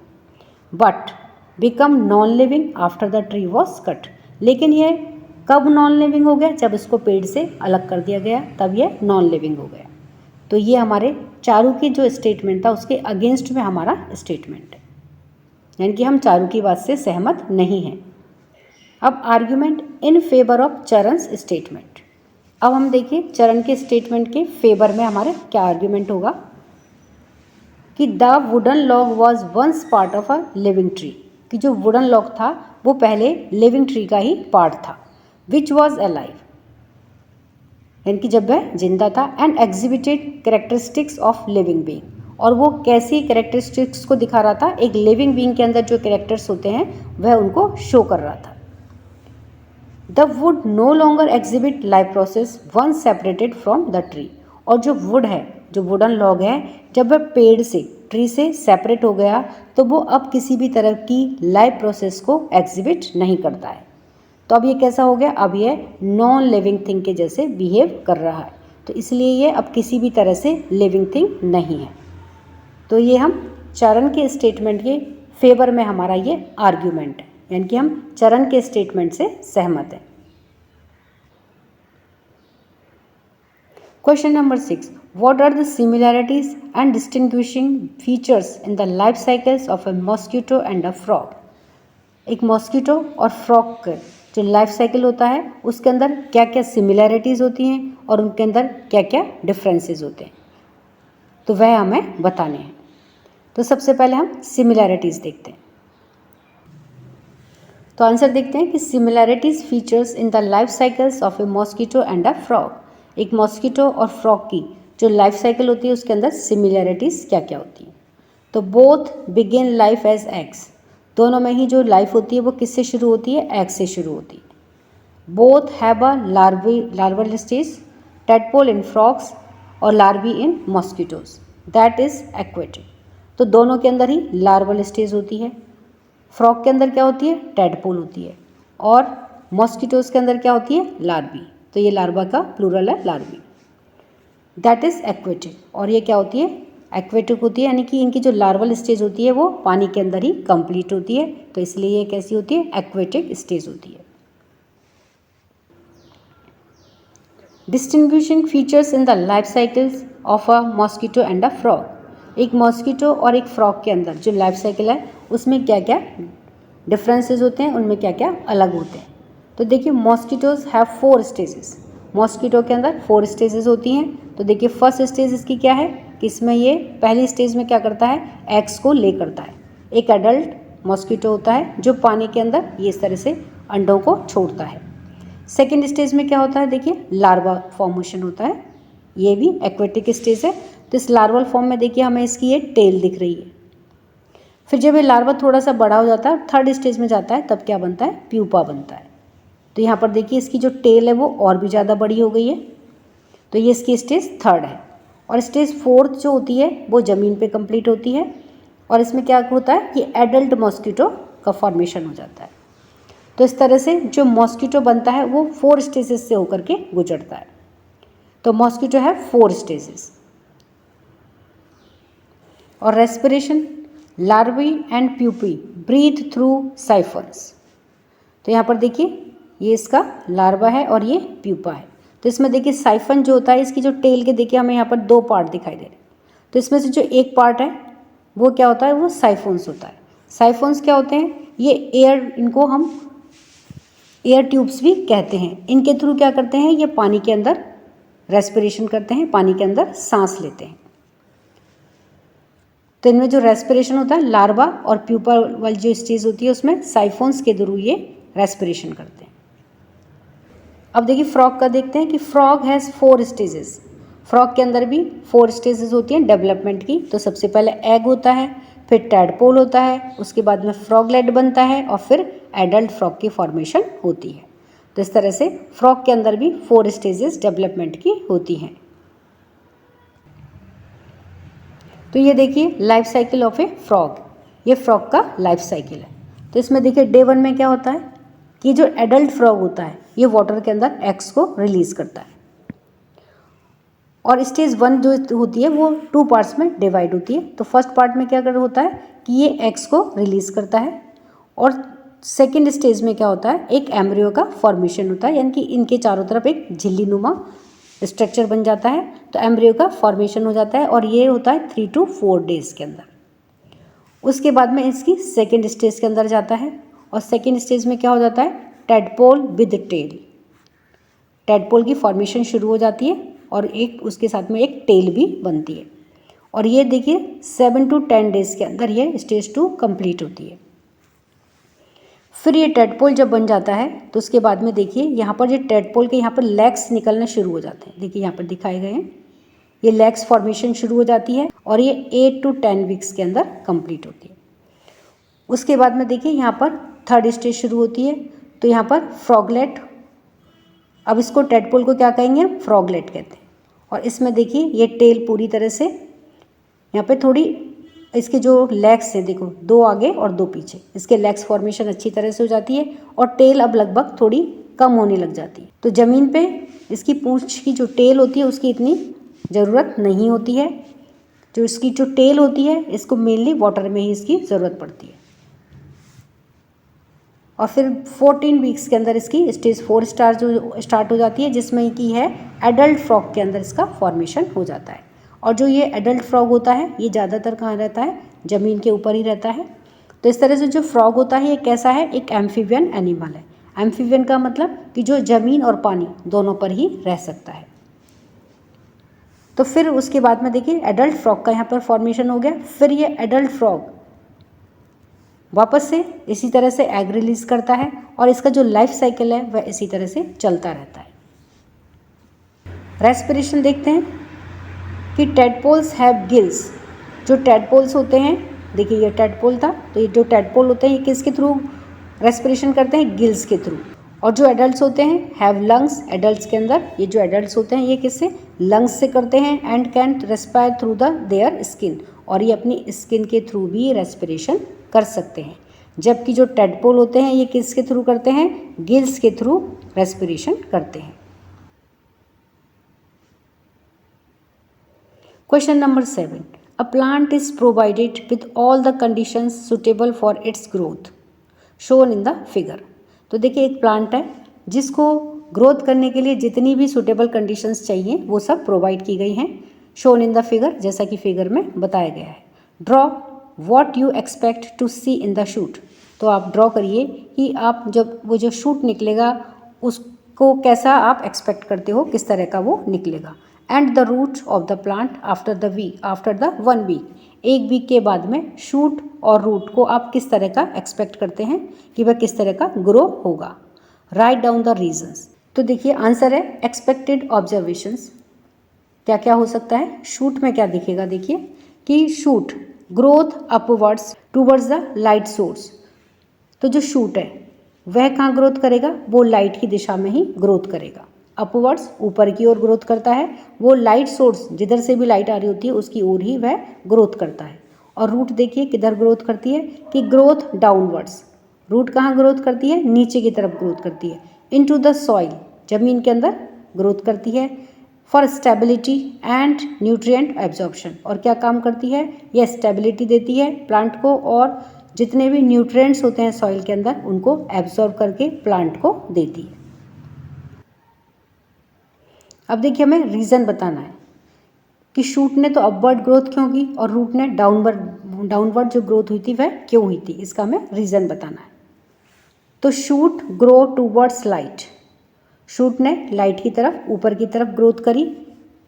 But become non living after the tree was cut, लेकिन यह कब नॉन लिविंग हो गया, जब इसको पेड़ से अलग कर दिया गया तब यह नॉन लिविंग हो गया। तो ये हमारे चारू की जो स्टेटमेंट था उसके अगेंस्ट में हमारा स्टेटमेंट है, यानी कि हम चारू की बात से सहमत नहीं हैं। अब argument in favour of Charan's statement. अब हम देखिए चरण के स्टेटमेंट के फेवर में हमारे क्या आर्ग्यूमेंट होगा कि the wooden log was once part of a living tree, कि जो वुडन लॉग था वो पहले लिविंग ट्री का ही पार्ट था, विच वॉज अलाइव, यानी कि जब वह जिंदा था, and exhibited characteristics of living being, और वो कैसी कैरेक्टरिस्टिक्स को दिखा रहा था, एक लिविंग बीइंग के अंदर जो कैरेक्टर्स होते हैं वह उनको शो कर रहा था। The would know longer exhibit life process one separated from the tree, और जो वुड है, जो वुडन लॉग है, जब वह पेड़ से ट्री से सेपरेट हो गया तो वो अब किसी भी तरह की लाइफ प्रोसेस को एग्जिबिट नहीं करता है। तो अब ये कैसा हो गया, अब ये नॉन लिविंग थिंग के जैसे बिहेव कर रहा है, तो इसलिए ये अब किसी भी तरह से लिविंग थिंग नहीं है। तो ये हम चरण के स्टेटमेंट के फेवर में हमारा ये आर्ग्यूमेंट है, यानी कि हम चरण के स्टेटमेंट से सहमत हैं। Question number 6, what are the similarities and distinguishing features in the life cycles of a mosquito and a frog. एक मॉस्किटो और फ्रॉग का जो लाइफ साइकिल होता है उसके अंदर क्या क्या सिमिलैरिटीज़ होती हैं और उनके अंदर क्या क्या डिफरेंसेस होते हैं, तो वह हमें बताने हैं। तो सबसे पहले हम सिमिलैरिटीज़ देखते हैं। तो आंसर देखते हैं कि similarities features in the life cycles of a mosquito and a frog. एक मॉस्किटो और फ्रॉग की जो लाइफ साइकिल होती है उसके अंदर सिमिलैरिटीज़ क्या क्या होती हैं। तो both begin life as eggs, दोनों में ही जो लाइफ होती है वो किससे शुरू होती है, एग से शुरू होती है। Both have a larval stage, tadpole in frogs और larvae in mosquitoes, that is aquatic. तो दोनों के अंदर ही लार्वल स्टेज होती है। फ्रॉग के अंदर क्या होती है, टेडपोल होती है, और मॉस्किटोज के अंदर क्या होती है, लार्वी। तो ये लार्वा का प्लूरल है, लार्वी। दैट इज एक्वेटिक, और ये क्या होती है, एक्वेटिक होती है, यानी कि इनकी जो लार्वल स्टेज होती है वो पानी के अंदर ही कंप्लीट होती है, तो इसलिए ये कैसी होती है, एक्वेटिक स्टेज होती है। Distinguishing features in the life cycles of a mosquito and a frog. एक मॉस्किटो और एक फ्रॉग के अंदर जो लाइफ साइकिल है उसमें क्या क्या डिफरेंसेस होते हैं, उनमें क्या क्या अलग होते हैं। तो देखिए मॉस्किटोज हैव 4 स्टेजेस, मॉस्किटो के अंदर 4 स्टेजेस होती हैं। तो देखिए फर्स्ट स्टेज इसकी क्या है कि इसमें ये पहली स्टेज में क्या करता है, एग्स को ले करता है। एक एडल्ट मॉस्किटो होता है जो पानी के अंदर ये इस तरह से अंडों को छोड़ता है। सेकेंड स्टेज में क्या होता है, देखिए लार्वा फॉर्मेशन होता है, ये भी एक्वेटिक स्टेज है। तो इस लार्वल फॉर्म में देखिए हमें इसकी ये टेल दिख रही है। फिर जब ये लार्वा थोड़ा सा बड़ा हो जाता है, थर्ड स्टेज में जाता है, तब क्या बनता है, प्यूपा बनता है। तो यहाँ पर देखिए इसकी जो टेल है वो और भी ज़्यादा बड़ी हो गई है, तो ये इसकी स्टेज थर्ड है। और स्टेज फोर्थ जो होती है वो ज़मीन पे कंप्लीट होती है, और इसमें क्या होता है, ये एडल्ट मॉस्किटो का फॉर्मेशन हो जाता है। तो इस तरह से जो मॉस्किटो बनता है वो 4 स्टेजेस से होकर के गुजरता है। तो मॉस्किटो है 4 स्टेजेस। और respiration, larvae and pupae breathe through siphons. तो यहाँ पर देखिए ये इसका लार्वा है और ये प्यूपा है। तो इसमें देखिए साइफन जो होता है, इसकी जो टेल के देखिए हमें यहाँ पर 2 पार्ट दिखाई दे रहे हैं। तो इसमें से जो एक पार्ट है वो क्या होता है, वो साइफोन्स होता है। साइफोन्स क्या होते हैं, ये एयर, इनको हम एयर ट्यूब्स भी कहते हैं। इनके थ्रू क्या करते हैं, ये पानी के अंदर रेस्पिरेशन करते हैं, पानी के अंदर सांस लेते हैं। तो इनमें जो रेस्पिरेशन होता है, लार्वा और प्यूपा वाली जो स्टेज होती है उसमें साइफोन्स के थ्रू ये रेस्पिरेशन करते हैं। अब देखिए फ्रॉग का देखते हैं कि फ्रॉग हैज़ 4 स्टेजेस। फ्रॉग के अंदर भी 4 स्टेजेस होती हैं डेवलपमेंट की। तो सबसे पहले एग होता है, फिर टैडपोल होता है, उसके बाद में फ्रॉगलेट बनता है और फिर एडल्ट फ्रॉग की फॉर्मेशन होती है। तो इस तरह से फ्रॉग के अंदर भी 4 स्टेजेस डेवलपमेंट की होती हैं। तो ये देखिए life cycle of A frog, ये फ्रॉग का लाइफ साइकिल है। तो इसमें देखिए डे 1 में क्या होता है कि जो एडल्ट फ्रॉग होता है ये वाटर के अंदर एग्स को रिलीज करता है। और स्टेज 1 जो होती है वो 2 पार्ट्स में डिवाइड होती है। तो फर्स्ट पार्ट में क्या कर होता है कि ये एग्स को रिलीज करता है, और सेकेंड स्टेज में क्या होता है, एक एम्ब्रियो का फॉर्मेशन होता है, यानी कि इनके चारों तरफ एक झिल्ली नुमा स्ट्रक्चर बन जाता है। तो एम्ब्रियो का फॉर्मेशन हो जाता है और ये होता है 3 to 4 डेज के अंदर। उसके बाद में इसकी सेकेंड स्टेज के अंदर जाता है, और सेकेंड स्टेज में क्या हो जाता है, टैडपोल विद टेल। टैडपोल की फॉर्मेशन शुरू हो जाती है और एक उसके साथ में एक टेल भी बनती है। और ये देखिए 7 to 10 डेज के अंदर ये स्टेज 2 कंप्लीट होती है। फिर ये टैडपोल जब बन जाता है तो उसके बाद में देखिए यहाँ पर जो टैडपोल के यहाँ पर लेग्स निकलना शुरू हो जाते हैं। देखिए यहाँ पर दिखाए गए हैं, ये लेग्स फॉर्मेशन शुरू हो जाती है और ये 8 to 10 वीक्स के अंदर कंप्लीट होती है। उसके बाद में देखिए यहाँ पर थर्ड स्टेज शुरू होती है। तो यहाँ पर फ्रॉगलेट, अब इसको टैडपोल को क्या कहेंगे, फ्रॉगलेट कहते हैं। और इसमें देखिए ये टेल पूरी तरह से, यहाँ पे थोड़ी इसके जो लेग्स हैं देखो 2 आगे और 2 पीछे, इसके लेग्स फॉर्मेशन अच्छी तरह से हो जाती है और टेल अब लगभग थोड़ी कम होने लग जाती है। तो ज़मीन पे इसकी पूंछ की जो टेल होती है उसकी इतनी ज़रूरत नहीं होती है। जो इसकी जो टेल होती है इसको मेनली वाटर में ही इसकी ज़रूरत पड़ती है। और फिर 14 वीक्स के अंदर इसकी स्टेज 4 स्टार्ट हो जाती है, जिसमें कि है एडल्ट फ्रॉग के अंदर इसका फॉर्मेशन हो जाता है। और जो ये एडल्ट फ्रॉग होता है ये ज़्यादातर कहाँ रहता है, ज़मीन के ऊपर ही रहता है। तो इस तरह से जो फ्रॉग होता है ये कैसा है, एक एम्फीबियन एनिमल है। एम्फीबियन का मतलब कि जो ज़मीन और पानी दोनों पर ही रह सकता है। तो फिर उसके बाद में देखिए एडल्ट फ्रॉग का यहाँ पर फॉर्मेशन हो गया। फिर ये एडल्ट फ्रॉग वापस से इसी तरह से एग रिलीज करता है और इसका जो लाइफ साइकिल है वह इसी तरह से चलता रहता है। रेस्पिरेशन देखते हैं कि टैडपोल्स हैव गिल्स। जो टैडपोल्स होते हैं, देखिए ये टैडपोल था, तो ये जो टैडपोल होते हैं ये किसके थ्रू रेस्पिरेशन करते हैं, गिल्स के थ्रू। और जो एडल्ट्स होते हैं हैव लंग्स, एडल्ट्स के अंदर ये जो एडल्ट्स होते हैं ये किससे, लंग्स से करते हैं। And can respire through the their skin, और ये अपनी स्किन के थ्रू भी रेस्पिरेशन कर सकते हैं। जबकि जो टैडपोल होते हैं ये किसके थ्रू करते हैं, गिल्स के थ्रू रेस्पिरेशन करते हैं। Question number 7, a plant is provided with all the conditions suitable for its growth shown in the figure. तो देखिए एक प्लांट है जिसको ग्रोथ करने के लिए जितनी भी सुटेबल कंडीशंस चाहिए वो सब प्रोवाइड की गई हैं, शोन इन द फिगर, जैसा कि फिगर में बताया गया है। Draw what you expect to see in the shoot. तो आप ड्रॉ करिए कि आप जब वो जो शूट निकलेगा उसको कैसा आप एक्सपेक्ट करते हो, किस तरह का वो निकलेगा। And the root of the plant after the 1 week, 1 week के बाद में शूट और रूट को आप किस तरह का एक्सपेक्ट करते हैं कि वह किस तरह का ग्रो होगा। Write down the reasons. तो देखिए आंसर है एक्सपेक्टेड ऑब्जर्वेशंस। क्या क्या हो सकता है, शूट में क्या दिखेगा, देखिए कि shoot growth upwards towards the light source. तो जो शूट है वह कहाँ ग्रोथ करेगा, वो लाइट की दिशा में ही ग्रोथ करेगा। अपवर्ड्स ऊपर की ओर ग्रोथ करता है, वो लाइट सोर्स जिधर से भी लाइट आ रही होती है उसकी ओर ही वह ग्रोथ करता है। और रूट देखिए किधर ग्रोथ करती है कि ग्रोथ डाउनवर्ड्स। रूट कहाँ ग्रोथ करती है, नीचे की तरफ ग्रोथ करती है। इनटू द सॉइल, जमीन के अंदर ग्रोथ करती है। For stability and nutrient absorption, और क्या काम करती है, यह स्टेबिलिटी देती है प्लांट को और जितने भी न्यूट्रिएंट्स होते हैं सॉइल के अंदर उनको एब्जॉर्ब करके प्लांट को देती है। अब देखिए हमें रीज़न बताना है कि शूट ने तो अपवर्ड ग्रोथ क्यों की और रूट ने डाउनवर्ड जो ग्रोथ हुई थी वह क्यों हुई थी, इसका हमें रीज़न बताना है। तो shoot grow towards light, shoot ने लाइट की तरफ ऊपर की तरफ ग्रोथ करी,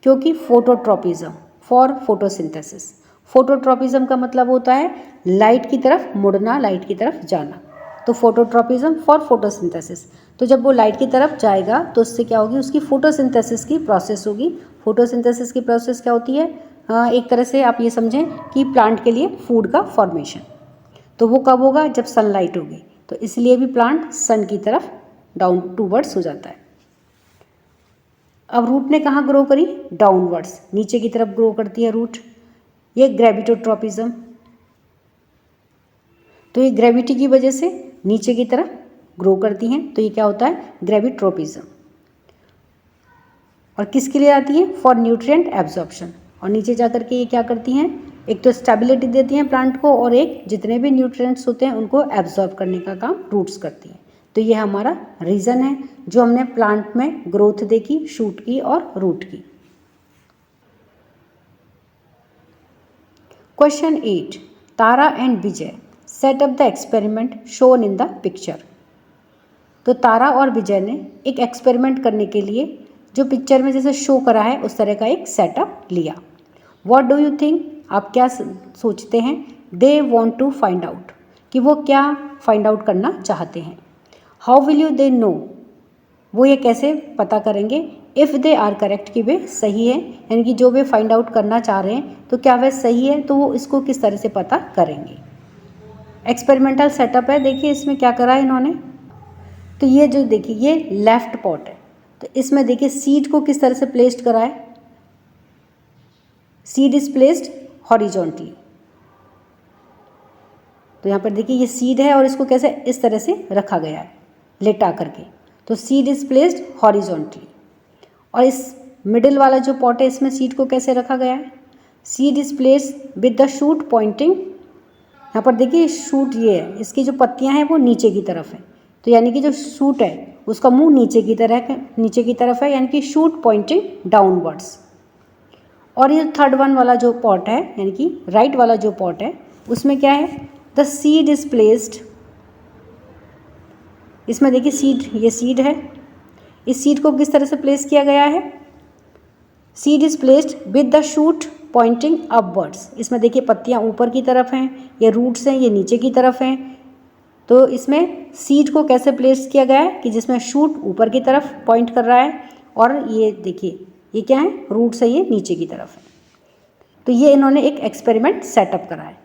क्योंकि फोटोट्रॉपिज्म फॉर फोटोसिंथेसिस। फोटोट्रॉपिज्म का मतलब होता है लाइट की तरफ मुड़ना, लाइट की तरफ जाना, तो फोटोट्रॉपिज्म फॉर फोटोसिंथेसिस। तो जब वो लाइट की तरफ जाएगा तो उससे क्या होगी, उसकी फोटोसिंथेसिस की प्रोसेस होगी। फोटोसिंथेसिस की प्रोसेस क्या होती है, एक तरह से आप ये समझें कि प्लांट के लिए फूड का फॉर्मेशन। तो वो कब होगा, जब सनलाइट होगी, तो इसलिए भी प्लांट सन की तरफ डाउन टूवर्ड्स हो जाता है। अब रूट ने कहाँ ग्रो करी, डाउनवर्ड्स, नीचे की तरफ ग्रो करती है रूट। ये ग्रेविटोट्रॉपिज्म, तो ये ग्रेविटी की वजह से नीचे की तरफ ग्रो करती हैं, तो ये क्या होता है, ग्रेविट्रोपिज्म। और किसके लिए आती है, फॉर न्यूट्रिएंट एब्जॉर्प्शन। और नीचे जा कर के ये क्या करती हैं, एक तो स्टेबिलिटी देती हैं प्लांट को, और एक जितने भी न्यूट्रिएंट्स होते हैं उनको एब्जॉर्ब करने का काम रूट्स करती हैं। तो ये हमारा रीज़न है जो हमने प्लांट में ग्रोथ देखी, शूट की और रूट की। Question 8, Tara and Vijay set up the experiment shown in the picture. तो तारा और विजय ने एक एक्सपेरिमेंट करने के लिए जो पिक्चर में जैसे शो करा है उस तरह का एक सेटअप लिया। व्हाट डू यू थिंक, आप क्या सोचते हैं, they want to find out, कि वो क्या फाइंड आउट करना चाहते हैं। How will you they know, वो ये कैसे पता करेंगे, इफ़ दे आर करेक्ट, कि वे सही है, यानी कि जो वे फाइंड आउट करना चाह रहे हैं तो क्या वह सही है, तो वो इसको किस तरह से पता करेंगे। एक्सपेरिमेंटल सेटअप है, देखिए इसमें क्या करा है इन्होंने। तो ये जो देखिए ये लेफ्ट पॉट है, तो इसमें देखिए सीड को किस तरह से प्लेस्ड करा है, सीड इज प्लेस्ड हॉरिजॉन्टली। तो यहाँ पर देखिए ये सीड है और इसको कैसे इस तरह से रखा गया है लेटा करके, तो सीड इज प्लेस्ड हॉरिजॉन्टली। और इस मिडिल वाला जो पॉट है इसमें सीड को कैसे रखा गया है, seed is placed with the shoot pointing. यहाँ पर देखिए शूट ये है, इसकी जो पत्तियाँ हैं वो नीचे की तरफ है, तो यानी कि जो शूट है उसका मुंह नीचे की तरफ है, यानी कि शूट पॉइंटिंग डाउनवर्ड्स। और ये थर्ड वन वाला जो पॉट है, यानी कि राइट वाला जो पॉट है, उसमें क्या है, द सीड इज प्लेस्ड, इसमें देखिए सीड, ये सीड है, इस सीड को किस तरह से प्लेस किया गया है, seed is placed with the shoot pointing upwards. इसमें देखिए पत्तियाँ ऊपर की तरफ हैं, ये रूट्स हैं, ये नीचे की तरफ हैं। तो इसमें सीड को कैसे प्लेस किया गया है कि जिसमें शूट ऊपर की तरफ पॉइंट कर रहा है, और ये देखिए ये क्या है, रूट्स है, ये नीचे की तरफ है। तो ये इन्होंने एक एक्सपेरिमेंट सेटअप करा है।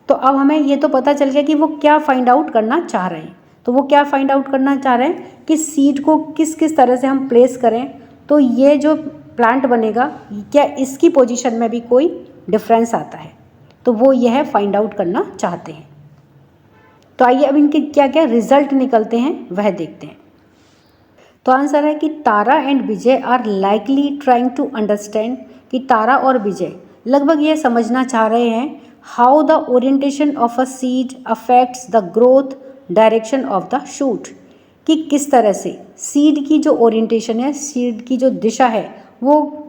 तो अब हमें ये तो पता चल गया कि वो क्या फाइंड आउट करना चाह रहे हैं। तो वो क्या फाइंड आउट करना चाह रहे हैं कि सीड को किस किस तरह से हम प्लेस करें, तो ये जो प्लांट बनेगा क्या इसकी पोजीशन में भी कोई डिफरेंस आता है, तो वो यह फाइंड आउट करना चाहते हैं। तो आइए अब इनके क्या क्या रिजल्ट निकलते हैं वह देखते हैं। तो आंसर है कि Tara and Vijay are likely trying to understand, कि तारा और विजय लगभग ये समझना चाह रहे हैं how the orientation of a seed affects the growth direction of the shoot, कि किस तरह से सीड की जो ओरिएंटेशन है, सीड की जो दिशा है, वो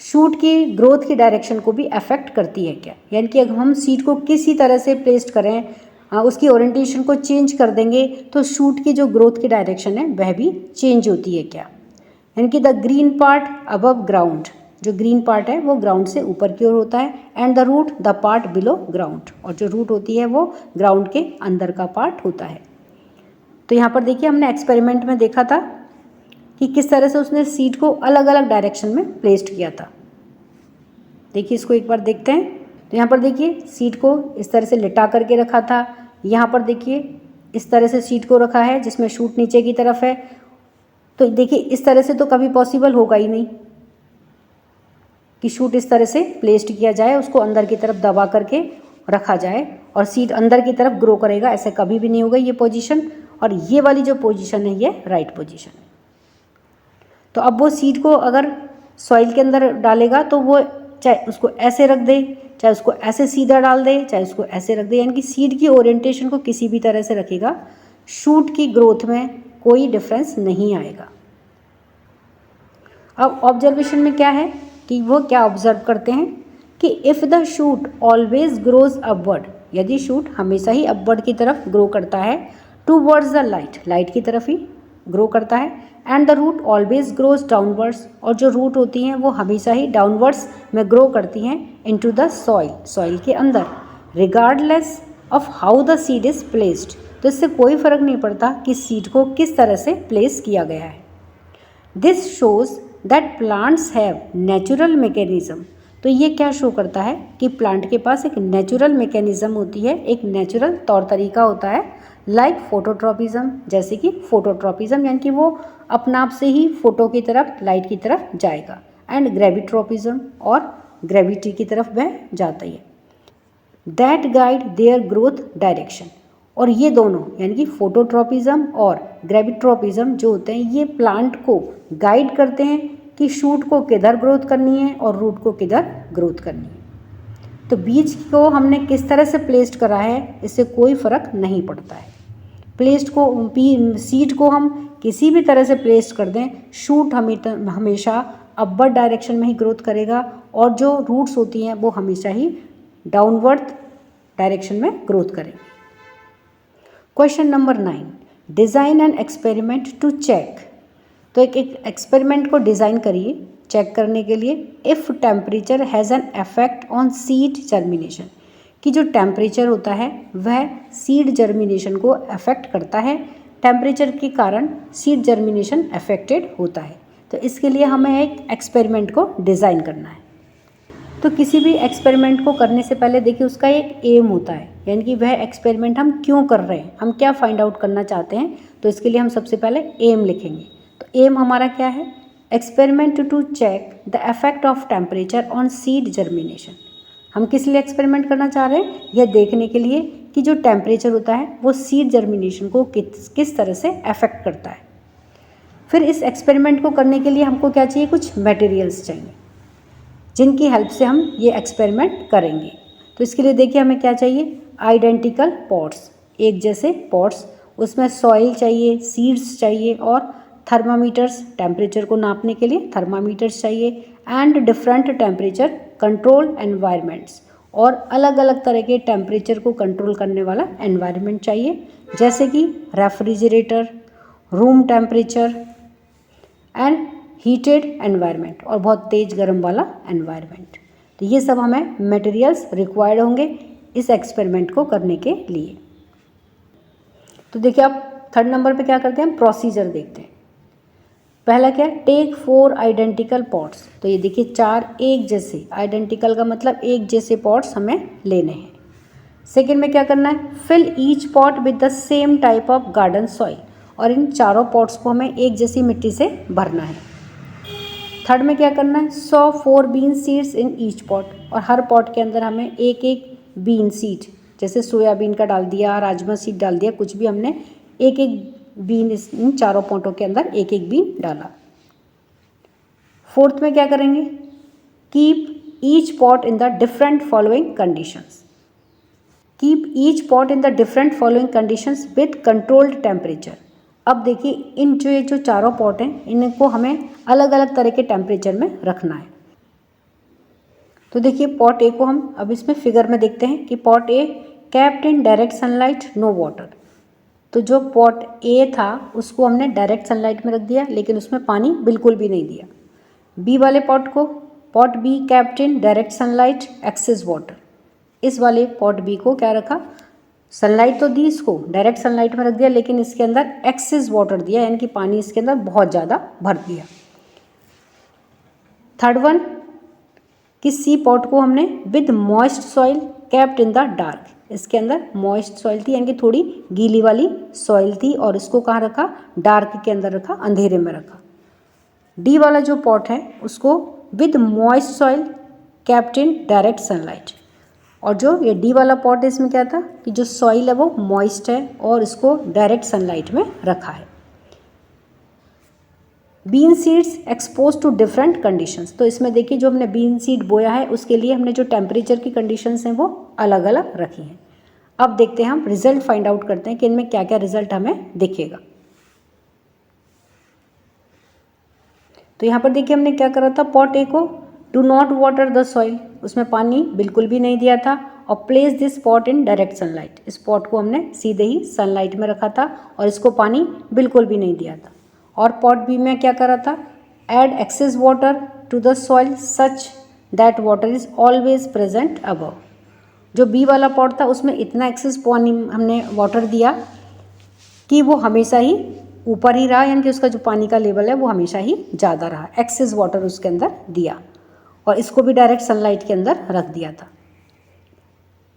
शूट की ग्रोथ की डायरेक्शन को भी अफेक्ट करती है क्या, यानी कि अगर हम सीड को किसी तरह से प्लेस्ड करें, उसकी ओरिएंटेशन को चेंज कर देंगे तो शूट की जो ग्रोथ की डायरेक्शन है वह भी चेंज होती है क्या। यानी कि the green part above ground, जो ग्रीन पार्ट है वो ग्राउंड से ऊपर की ओर होता है, and the root the part below ground, और जो रूट होती है वो ग्राउंड के अंदर का पार्ट होता है। तो यहाँ पर देखिए हमने एक्सपेरिमेंट में देखा था कि किस तरह से उसने सीड को अलग अलग डायरेक्शन में प्लेस्ड किया था। देखिए इसको एक बार देखते हैं। तो यहाँ पर देखिए सीड को इस तरह से लिटा करके रखा था, यहाँ पर देखिए इस तरह से सीड को रखा है जिसमें शूट नीचे की तरफ है। तो देखिए इस तरह से तो कभी पॉसिबल होगा ही नहीं कि शूट इस तरह से प्लेस्ड किया जाए, उसको अंदर की तरफ दबा करके रखा जाए और सीड अंदर की तरफ ग्रो करेगा, ऐसे कभी भी नहीं होगा ये पोजीशन। और ये वाली जो पोजीशन है ये राइट पोजीशन है। तो अब वो सीड को अगर सॉइल के अंदर डालेगा तो वो चाहे उसको ऐसे रख दे, चाहे उसको ऐसे सीधा डाल दे, चाहे उसको ऐसे रख दे, यानी कि सीड की ओरिएंटेशन को किसी भी तरह से रखेगा, शूट की ग्रोथ में कोई डिफरेंस नहीं आएगा। अब ऑब्जर्वेशन में क्या है कि वो क्या ऑब्जर्व करते हैं कि if the shoot always grows upward, यदि शूट हमेशा ही अपवर्ड की तरफ ग्रो करता है, टूवर्ड्स द लाइट, लाइट की तरफ ही ग्रो करता है। And the root always grows downwards, और जो रूट होती हैं वो हमेशा ही डाउनवर्ड्स में ग्रो करती हैं इनटू द सॉइल, सॉइल के अंदर, regardless of how the seed is placed. तो इससे कोई फ़र्क नहीं पड़ता कि सीड को किस तरह से प्लेस किया गया है। This shows that plants have natural mechanism. तो ये क्या शो करता है कि प्लांट के पास एक नेचुरल मैकेनिज़्म होती है, एक नेचुरल तौर तरीका होता है, लाइक फोटोट्रॉपिज्म, जैसे कि फोटोट्रॉपिज्म यानी कि वो अपना आप से ही फोटो की तरफ, लाइट की तरफ जाएगा, एंड ग्रेविट्रोपिज्म, और ग्रेविटी की तरफ वह जाता है, that guide their growth direction. और ये दोनों यानी कि फोटोट्रॉपिज्म और ग्रेविट्रोपिज्म जो होते हैं ये प्लांट को गाइड करते हैं कि शूट को किधर ग्रोथ करनी है और रूट को किधर ग्रोथ करनी है। तो बीज को हमने किस तरह से प्लेस्ड करा है इससे कोई फ़र्क नहीं पड़ता है। प्लेस्ड को सीड को हम किसी भी तरह से प्लेस्ड कर दें, शूट हमेशा अपवर्ड डायरेक्शन में ही ग्रोथ करेगा, और जो रूट्स होती हैं वो हमेशा ही डाउनवर्ड डायरेक्शन में ग्रोथ करेंगे। Question number 9, design an experiment to check. तो एक एक्सपेरिमेंट को डिज़ाइन करिए चेक करने के लिए, if temperature has an effect on seed germination, कि जो टेम्परेचर होता है वह सीड जर्मिनेशन को अफेक्ट करता है, टेम्परेचर के कारण सीड जर्मिनेशन अफेक्टेड होता है। तो इसके लिए हमें एक एक्सपेरिमेंट को डिज़ाइन करना है। तो किसी भी एक्सपेरिमेंट को करने से पहले देखिए उसका एक एम होता है, यानी कि वह एक्सपेरिमेंट हम क्यों कर रहे हैं, हम क्या फाइंड आउट करना चाहते हैं। तो इसके लिए हम सबसे पहले एम लिखेंगे। तो एम हमारा क्या है, experiment to check the effect of temperature on seed germination. हम किस लिए एक्सपेरिमेंट करना चाह रहे हैं, यह देखने के लिए कि जो टेम्परेचर होता है वो सीड जर्मिनेशन को किस तरह से अफेक्ट करता है। फिर इस एक्सपेरिमेंट को करने के लिए हमको क्या चाहिए, कुछ मटेरियल्स चाहिए जिनकी हेल्प से हम ये एक्सपेरिमेंट करेंगे। तो इसके लिए देखिए हमें क्या चाहिए, आइडेंटिकल पॉट्स, एक जैसे पॉट्स, उसमें सॉइल चाहिए, सीड्स चाहिए, और थर्मामीटर्स, टेम्परेचर को नापने के लिए थर्मामीटर्स चाहिए, and different temperature control environments, और अलग अलग तरह के टेम्परेचर को कंट्रोल करने वाला एनवायरनमेंट चाहिए, जैसे कि refrigerator, room temperature and heated environment, और बहुत तेज़ गर्म वाला एनवायरनमेंट। तो ये सब हमें मटेरियल्स रिक्वायर्ड होंगे इस एक्सपेरिमेंट को करने के लिए। तो देखिए आप थर्ड नंबर पे क्या करते हैं, प्रोसीजर देखते हैं। पहला क्या है, टेक 4 आइडेंटिकल पॉट्स। तो ये देखिए 4 एक जैसे, आइडेंटिकल का मतलब एक जैसे पॉट्स हमें लेने हैं। सेकेंड में क्या करना है, fill each pot with the same type of garden soil, और इन चारों पॉट्स को हमें एक जैसी मिट्टी से भरना है। थर्ड में क्या करना है, 4 bean seeds in each pot, और हर पॉट के अंदर हमें एक एक बीन सीड, जैसे सोयाबीन का डाल दिया, राजमा सीड डाल दिया, कुछ भी हमने एक एक बीन इन चारों पॉटों के अंदर एक एक बीन डाला। फोर्थ में क्या करेंगे, keep each pot in the different following conditions. Keep each pot in the different following conditions with controlled temperature. अब देखिए इन जो चारों पॉट हैं इनको हमें अलग अलग तरह के टेम्परेचर में रखना है। तो देखिए पॉट ए को हम अब इसमें फिगर में देखते हैं कि pot A kept in direct sunlight no water. तो जो पॉट ए था उसको हमने डायरेक्ट सनलाइट में रख दिया, लेकिन उसमें पानी बिल्कुल भी नहीं दिया। बी वाले pot B capped in direct sunlight excess water. इस वाले पॉट बी को क्या रखा, सनलाइट तो दी, इसको डायरेक्ट सनलाइट में रख दिया, लेकिन इसके अंदर एक्सेस वाटर दिया, यानी कि पानी इसके अंदर बहुत ज़्यादा भर दिया। थर्ड वन कि सी पॉट को हमने with moist soil capped in the dark. इसके अंदर मॉइस्ट सॉइल थी, यानी कि थोड़ी गीली वाली सॉइल थी, और इसको कहाँ रखा, डार्क के अंदर रखा, अंधेरे में रखा। डी वाला जो पॉट है उसको with moist soil capped in direct sunlight, और जो ये डी वाला पॉट है इसमें क्या था कि जो सॉइल है वो मॉइस्ट है और इसको डायरेक्ट सनलाइट में रखा है। Bean seeds expose to different conditions. तो इसमें देखिए जो हमने बीन सीड बोया है उसके लिए हमने जो टेम्परेचर की कंडीशंस हैं वो अलग अलग रखी हैं। अब देखते हैं हम रिजल्ट फाइंड आउट करते हैं कि इनमें क्या क्या रिजल्ट हमें दिखेगा। तो यहाँ पर देखिए हमने क्या करा था, पॉट ए को do not water the soil, उसमें पानी बिल्कुल भी नहीं दिया था। और place this pot in direct sunlight, इस पॉट को हमने सीधे ही सनलाइट में रखा था और इसको पानी बिल्कुल भी नहीं दिया था। और पॉट बी में क्या करा था, add excess water to the soil such that water is always present above. जो बी वाला पॉट था उसमें इतना एक्सेस पानी हमने वाटर दिया कि वो हमेशा ही ऊपर ही रहा, यानी कि उसका जो पानी का लेवल है वो हमेशा ही ज़्यादा रहा, एक्सेस वाटर उसके अंदर दिया। और इसको भी डायरेक्ट सनलाइट के अंदर रख दिया था।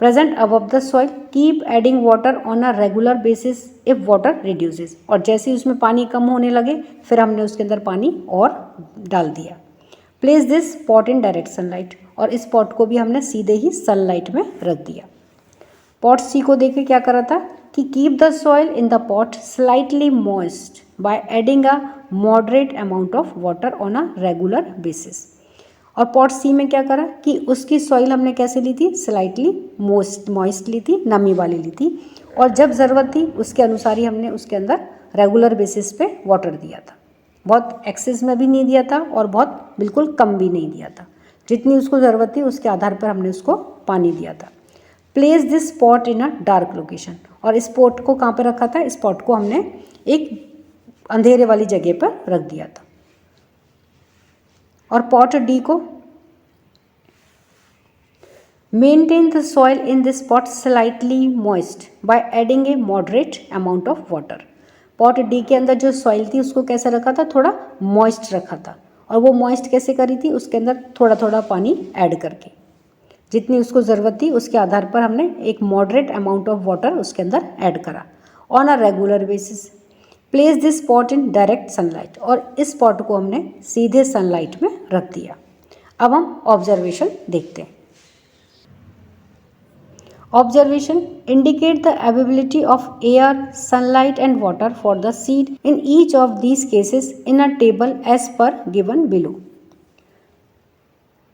Present above the soil, keep adding water on a regular basis if water reduces, और जैसे ही उसमें पानी कम होने लगे फिर हमने उसके अंदर पानी और डाल दिया। Place this pot in direct sunlight, और इस पॉट को भी हमने सीधे ही सनलाइट में रख दिया। पॉट सी को देख के क्या करा था कि keep the soil in the pot slightly moist by adding a moderate amount of water on a regular basis. और पॉट सी में क्या करा कि उसकी सॉइल हमने कैसे ली थी, स्लाइटली मॉइस्ट ली थी, नमी वाली ली थी, और जब ज़रूरत थी उसके अनुसार ही हमने उसके अंदर रेगुलर बेसिस पे वाटर दिया था। बहुत एक्सेस में भी नहीं दिया था और बहुत बिल्कुल कम भी नहीं दिया था, जितनी उसको ज़रूरत थी उसके आधार पर हमने उसको पानी दिया था। Place this pot in a dark location, और इस पॉट को कहाँ पर रखा था, इस पॉट को हमने एक अंधेरे वाली जगह पर रख दिया था। और पॉट डी को, maintain the soil in this pot slightly moist by adding A moderate amount of water. Pot D के अंदर जो सॉइल थी उसको कैसे रखा था, थोड़ा मॉइस्ट रखा था। और वो मॉइस्ट कैसे करी थी, उसके अंदर थोड़ा थोड़ा पानी ऐड करके, जितनी उसको ज़रूरत थी उसके आधार पर हमने एक मॉडरेट अमाउंट ऑफ वाटर उसके अंदर ऐड करा on a regular basis. Place this pot in direct sunlight, और इस पॉट को हमने सीधे सनलाइट में रख दिया। अब हम ऑब्जर्वेशन देखते हैं। Observation, indicate the availability of air, sunlight and water for the seed in each of these cases in a table as per given below.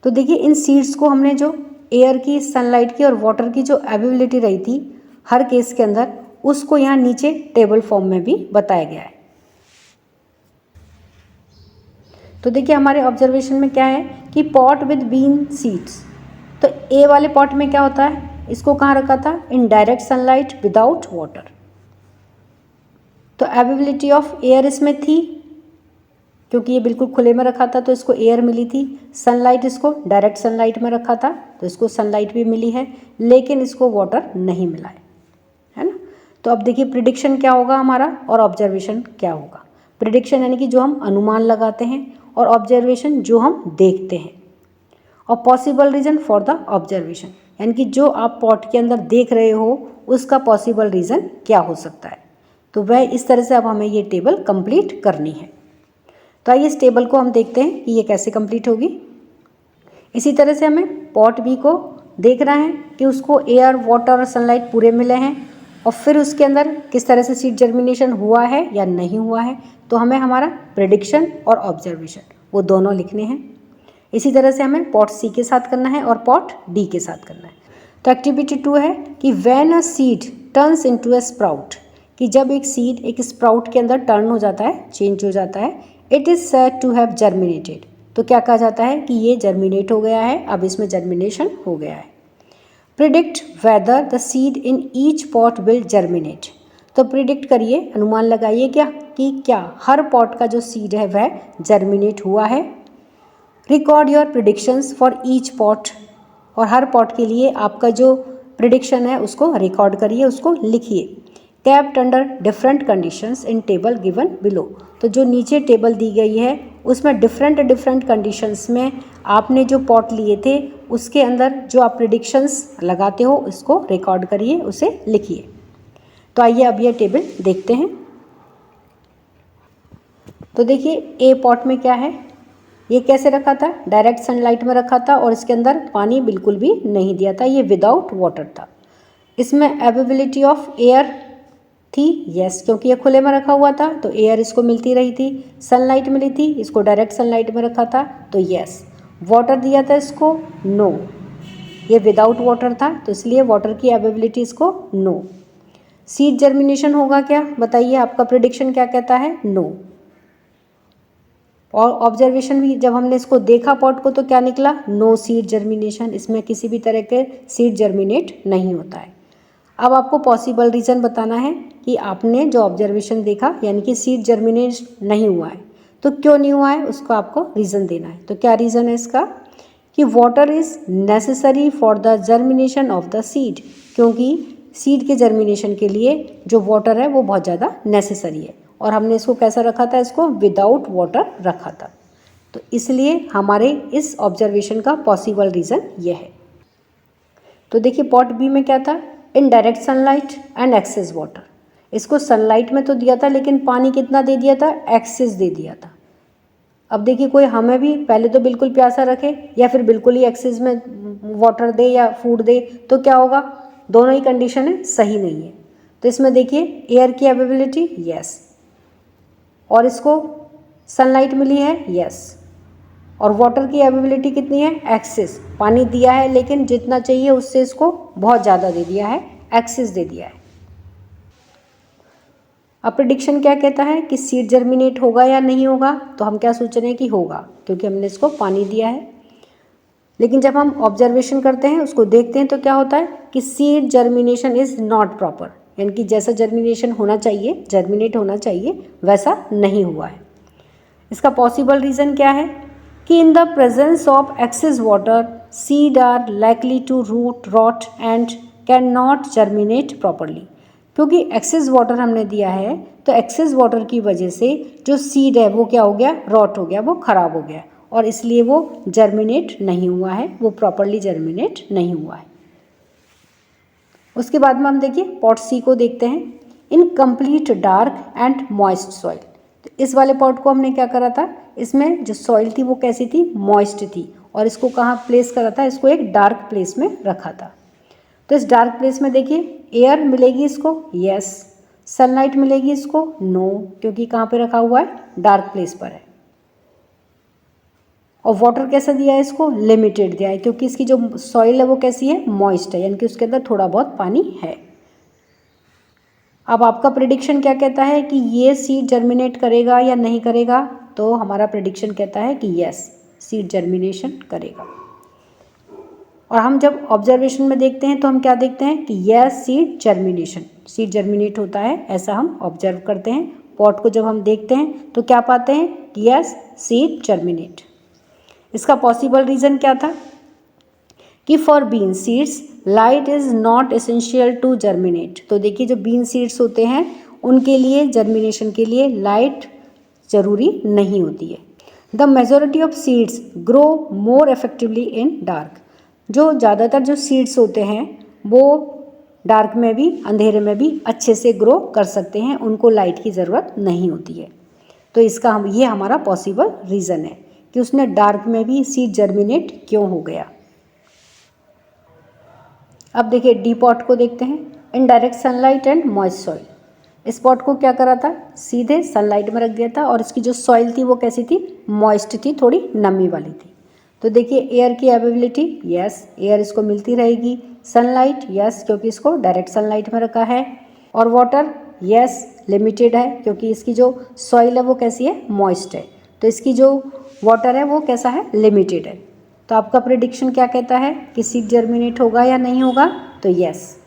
तो देखिए इन सीड्स को हमने जो एयर की, सनलाइट की और वाटर की जो अवेलेबिलिटी रही थी हर केस के अंदर, उसको यहाँ नीचे टेबल फॉर्म में भी बताया गया है। तो देखिए हमारे ऑब्जर्वेशन में क्या है कि पॉट विद बीन सीड्स, तो ए वाले पॉट में क्या होता है, इसको कहाँ रखा था, इन डायरेक्ट सनलाइट विदाउट वाटर। तो अवेलेबिलिटी ऑफ एयर इसमें थी क्योंकि ये बिल्कुल खुले में रखा था तो इसको एयर मिली थी। सनलाइट इसको डायरेक्ट सनलाइट में रखा था तो इसको सनलाइट भी मिली है, लेकिन इसको वाटर नहीं मिला है ना। तो अब देखिए प्रिडिक्शन क्या होगा हमारा और ऑब्जर्वेशन क्या होगा। प्रिडिक्शन यानी कि जो हम अनुमान लगाते हैं, और ऑब्जर्वेशन जो हम देखते हैं। और possible reason for the observation, यानी कि जो आप पॉट के अंदर देख रहे हो उसका पॉसिबल रीज़न क्या हो सकता है। तो वह इस तरह से अब हमें ये टेबल कंप्लीट करनी है। तो आइए इस टेबल को हम देखते हैं कि ये कैसे कंप्लीट होगी। इसी तरह से हमें पॉट बी को देखना है कि उसको एयर, वाटर और सनलाइट पूरे मिले हैं, और फिर उसके अंदर किस तरह से सीड जर्मिनेशन हुआ है या नहीं हुआ है। तो हमें हमारा प्रेडिक्शन और ऑब्जर्वेशन वो दोनों लिखने हैं। इसी तरह से हमें पॉट सी के साथ करना है और पॉट डी के साथ करना है। तो एक्टिविटी 2 है कि when a seed turns into a sprout, कि जब एक सीड एक स्प्राउट के अंदर टर्न हो जाता है, चेंज हो जाता है, it is said to have germinated. तो क्या कहा जाता है कि ये जर्मिनेट हो गया है, अब इसमें जर्मिनेशन हो गया है। Predict whether the seed in each pot will germinate. तो प्रिडिक्ट करिए, अनुमान लगाइए क्या कि क्या हर पॉट का जो सीड है वह जर्मिनेट हुआ है। Record your predictions for each pot, और हर पॉट के लिए आपका जो प्रिडिक्शन है उसको रिकॉर्ड करिए, उसको लिखिए। कैप्ट अंडर डिफरेंट कंडीशंस इन टेबल गिवन बिलो। तो जो नीचे टेबल दी गई है उसमें डिफरेंट कंडीशंस में आपने जो पॉट लिए थे उसके अंदर जो आप प्रिडिक्शंस लगाते हो इसको रिकॉर्ड करिए, उसे लिखिए। तो आइए अब ये टेबल देखते हैं। तो देखिए ए पॉट में क्या है, ये कैसे रखा था, डायरेक्ट सनलाइट में रखा था और इसके अंदर पानी बिल्कुल भी नहीं दिया था, ये विदाउट वाटर था। इसमें अवेलेबिलिटी ऑफ एयर थी, यस, क्योंकि ये खुले में रखा हुआ था तो एयर इसको मिलती रही थी। सनलाइट मिली थी, इसको डायरेक्ट सनलाइट में रखा था तो यस। वाटर दिया था इसको, नो, ये विदाउट वाटर था तो इसलिए वाटर की अवेलेबिलिटी इसको नो। सीड जर्मिनेशन होगा क्या, बताइए आपका प्रिडिक्शन क्या कहता है, नो। और ऑब्जर्वेशन भी जब हमने इसको देखा पॉट को तो क्या निकला, नो सीड जर्मिनेशन, इसमें किसी भी तरह के सीड जर्मिनेट नहीं होता है। अब आपको पॉसिबल रीज़न बताना है कि आपने जो ऑब्जर्वेशन देखा यानी कि सीड जर्मिनेट नहीं हुआ है, तो क्यों नहीं हुआ है उसको आपको रीज़न देना है। तो क्या रीज़न है इसका कि water is necessary for the germination of the seed, क्योंकि सीड के जर्मिनेशन के लिए जो वाटर है वो बहुत ज़्यादा नेसेसरी है, और हमने इसको कैसा रखा था, इसको विदाउट वाटर रखा था। तो इसलिए हमारे इस ऑब्जर्वेशन का पॉसिबल रीज़न ये है। तो देखिए पॉट बी में क्या था, इन direct sunlight and excess water, इसको सनलाइट में तो दिया था लेकिन पानी कितना दे दिया था, एक्सेस दे दिया था। अब देखिए कोई हमें भी पहले तो बिल्कुल प्यासा रखे या फिर बिल्कुल ही एक्सेस में वाटर दे या फूड दे, तो क्या होगा, दोनों ही कंडीशन है सही नहीं है। तो इसमें देखिए एयर की अवेलेबिलिटी यस, और इसको सनलाइट मिली है यस, और वाटर की अवेलेबिलिटी कितनी है, एक्सेस, पानी दिया है लेकिन जितना चाहिए उससे इसको बहुत ज़्यादा दे दिया है, एक्सेस दे दिया है। अब प्रेडिक्शन क्या कहता है कि सीड जर्मिनेट होगा या नहीं होगा, तो हम क्या सोच रहे हैं कि होगा, क्योंकि हमने इसको पानी दिया है। लेकिन जब हम ऑब्जर्वेशन करते हैं, उसको देखते हैं, तो क्या होता है कि seed germination is not proper, यानी कि जैसा जर्मिनेशन होना चाहिए, जर्मिनेट होना चाहिए, वैसा नहीं हुआ है। इसका पॉसिबल रीज़न क्या है कि in the presence of excess water seed are likely to root rot and can not germinate properly, क्योंकि एक्सेस वाटर हमने दिया है, तो एक्सेस वाटर की वजह से जो सीड है वो क्या हो गया, रॉट हो गया, वो ख़राब हो गया, और इसलिए वो जर्मिनेट नहीं हुआ है, वो प्रॉपरली जर्मिनेट नहीं हुआ है। उसके बाद में हम देखिए पॉट सी को देखते हैं, in complete dark and moist soil. तो इस वाले पॉट को हमने क्या करा था, इसमें जो सॉइल थी वो कैसी थी, मॉइस्ट थी, और इसको कहाँ प्लेस करा था, इसको एक डार्क प्लेस में रखा था। तो इस डार्क प्लेस में देखिए एयर मिलेगी इसको यस, सनलाइट मिलेगी इसको नो, क्योंकि कहाँ पे रखा हुआ है, डार्क प्लेस पर है। और वाटर कैसा दिया है इसको, लिमिटेड दिया है, क्योंकि इसकी जो सॉइल है वो कैसी है, मॉइस्ट है, यानी कि उसके अंदर थोड़ा बहुत पानी है। अब आपका प्रेडिक्शन क्या कहता है कि ये सीड जर्मिनेट करेगा या नहीं करेगा, तो हमारा प्रेडिक्शन कहता है कि यस, सीड जर्मिनेशन करेगा। और हम जब ऑब्जर्वेशन में देखते हैं तो हम क्या देखते हैं कि yes seed germination, seed germinate होता है, ऐसा हम ऑब्जर्व करते हैं। पॉट को जब हम देखते हैं तो क्या पाते हैं कि यस सीड जर्मिनेट। इसका पॉसिबल रीज़न क्या था कि for bean seeds light is not essential to germinate. तो देखिए जो बीन सीड्स होते हैं उनके लिए जर्मिनेशन के लिए लाइट ज़रूरी नहीं होती है। The majority of seeds grow more effectively in dark. जो ज़्यादातर जो सीड्स होते हैं वो डार्क में भी, अंधेरे में भी अच्छे से ग्रो कर सकते हैं, उनको लाइट की ज़रूरत नहीं होती है। तो इसका ये हमारा पॉसिबल रीज़न है कि उसने डार्क में भी सीड जर्मिनेट क्यों हो गया। अब देखिए डी पॉट को देखते हैं, इन direct sunlight and moist soil. इस पॉट को क्या करा था, सीधे सनलाइट में रख दिया था, और इसकी जो सॉइल थी वो कैसी थी, मॉइस्ट थी, थोड़ी नमी वाली थी। तो देखिए एयर की अवेलेबिलिटी यस, एयर इसको मिलती रहेगी, सनलाइट यस, क्योंकि इसको डायरेक्ट सनलाइट में रखा है, और वाटर यस लिमिटेड है, क्योंकि इसकी जो सॉइल है वो कैसी है, मॉइस्ट है, तो इसकी जो वाटर है वो कैसा है, लिमिटेड है। तो आपका प्रेडिक्शन क्या कहता है कि सीड जर्मिनेट होगा या नहीं होगा, तो यस।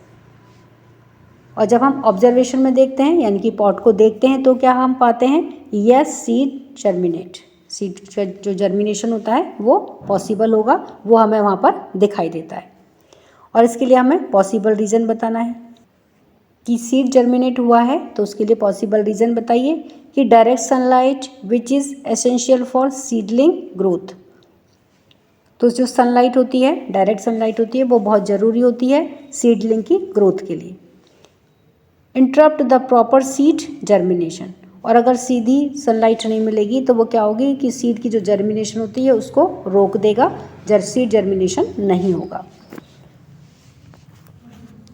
और जब हम ऑब्जर्वेशन में देखते हैं यानी कि पॉट को देखते हैं तो क्या हम पाते हैं, यस सीड जर्मिनेट, सीड जो जर्मिनेशन होता है वो पॉसिबल होगा, वो हमें वहाँ पर दिखाई देता है। और इसके लिए हमें पॉसिबल रीज़न बताना है कि सीड जर्मिनेट हुआ है, तो उसके लिए पॉसिबल रीज़न बताइए कि direct sunlight which is essential for seedling growth. तो जो सनलाइट होती है, डायरेक्ट सनलाइट होती है, वो बहुत ज़रूरी होती है सीडलिंग की ग्रोथ के लिए। Interrupt the proper seed germination, और अगर सीधी सनलाइट नहीं मिलेगी तो वो क्या होगी कि सीड की जो जर्मिनेशन होती है उसको रोक देगा, सीड जर्मिनेशन नहीं होगा।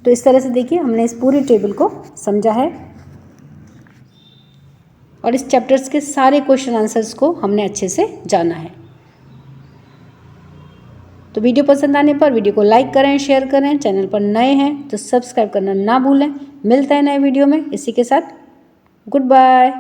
तो इस तरह से देखिए हमने इस पूरी टेबल को समझा है, और इस चैप्टर्स के सारे क्वेश्चन आंसर्स को हमने अच्छे से जाना है। तो वीडियो पसंद आने पर वीडियो को लाइक करें, शेयर करें, चैनल पर नए हैं तो सब्सक्राइब करना ना भूलें। मिलते हैं नए वीडियो में, इसी के साथ गुड बाय।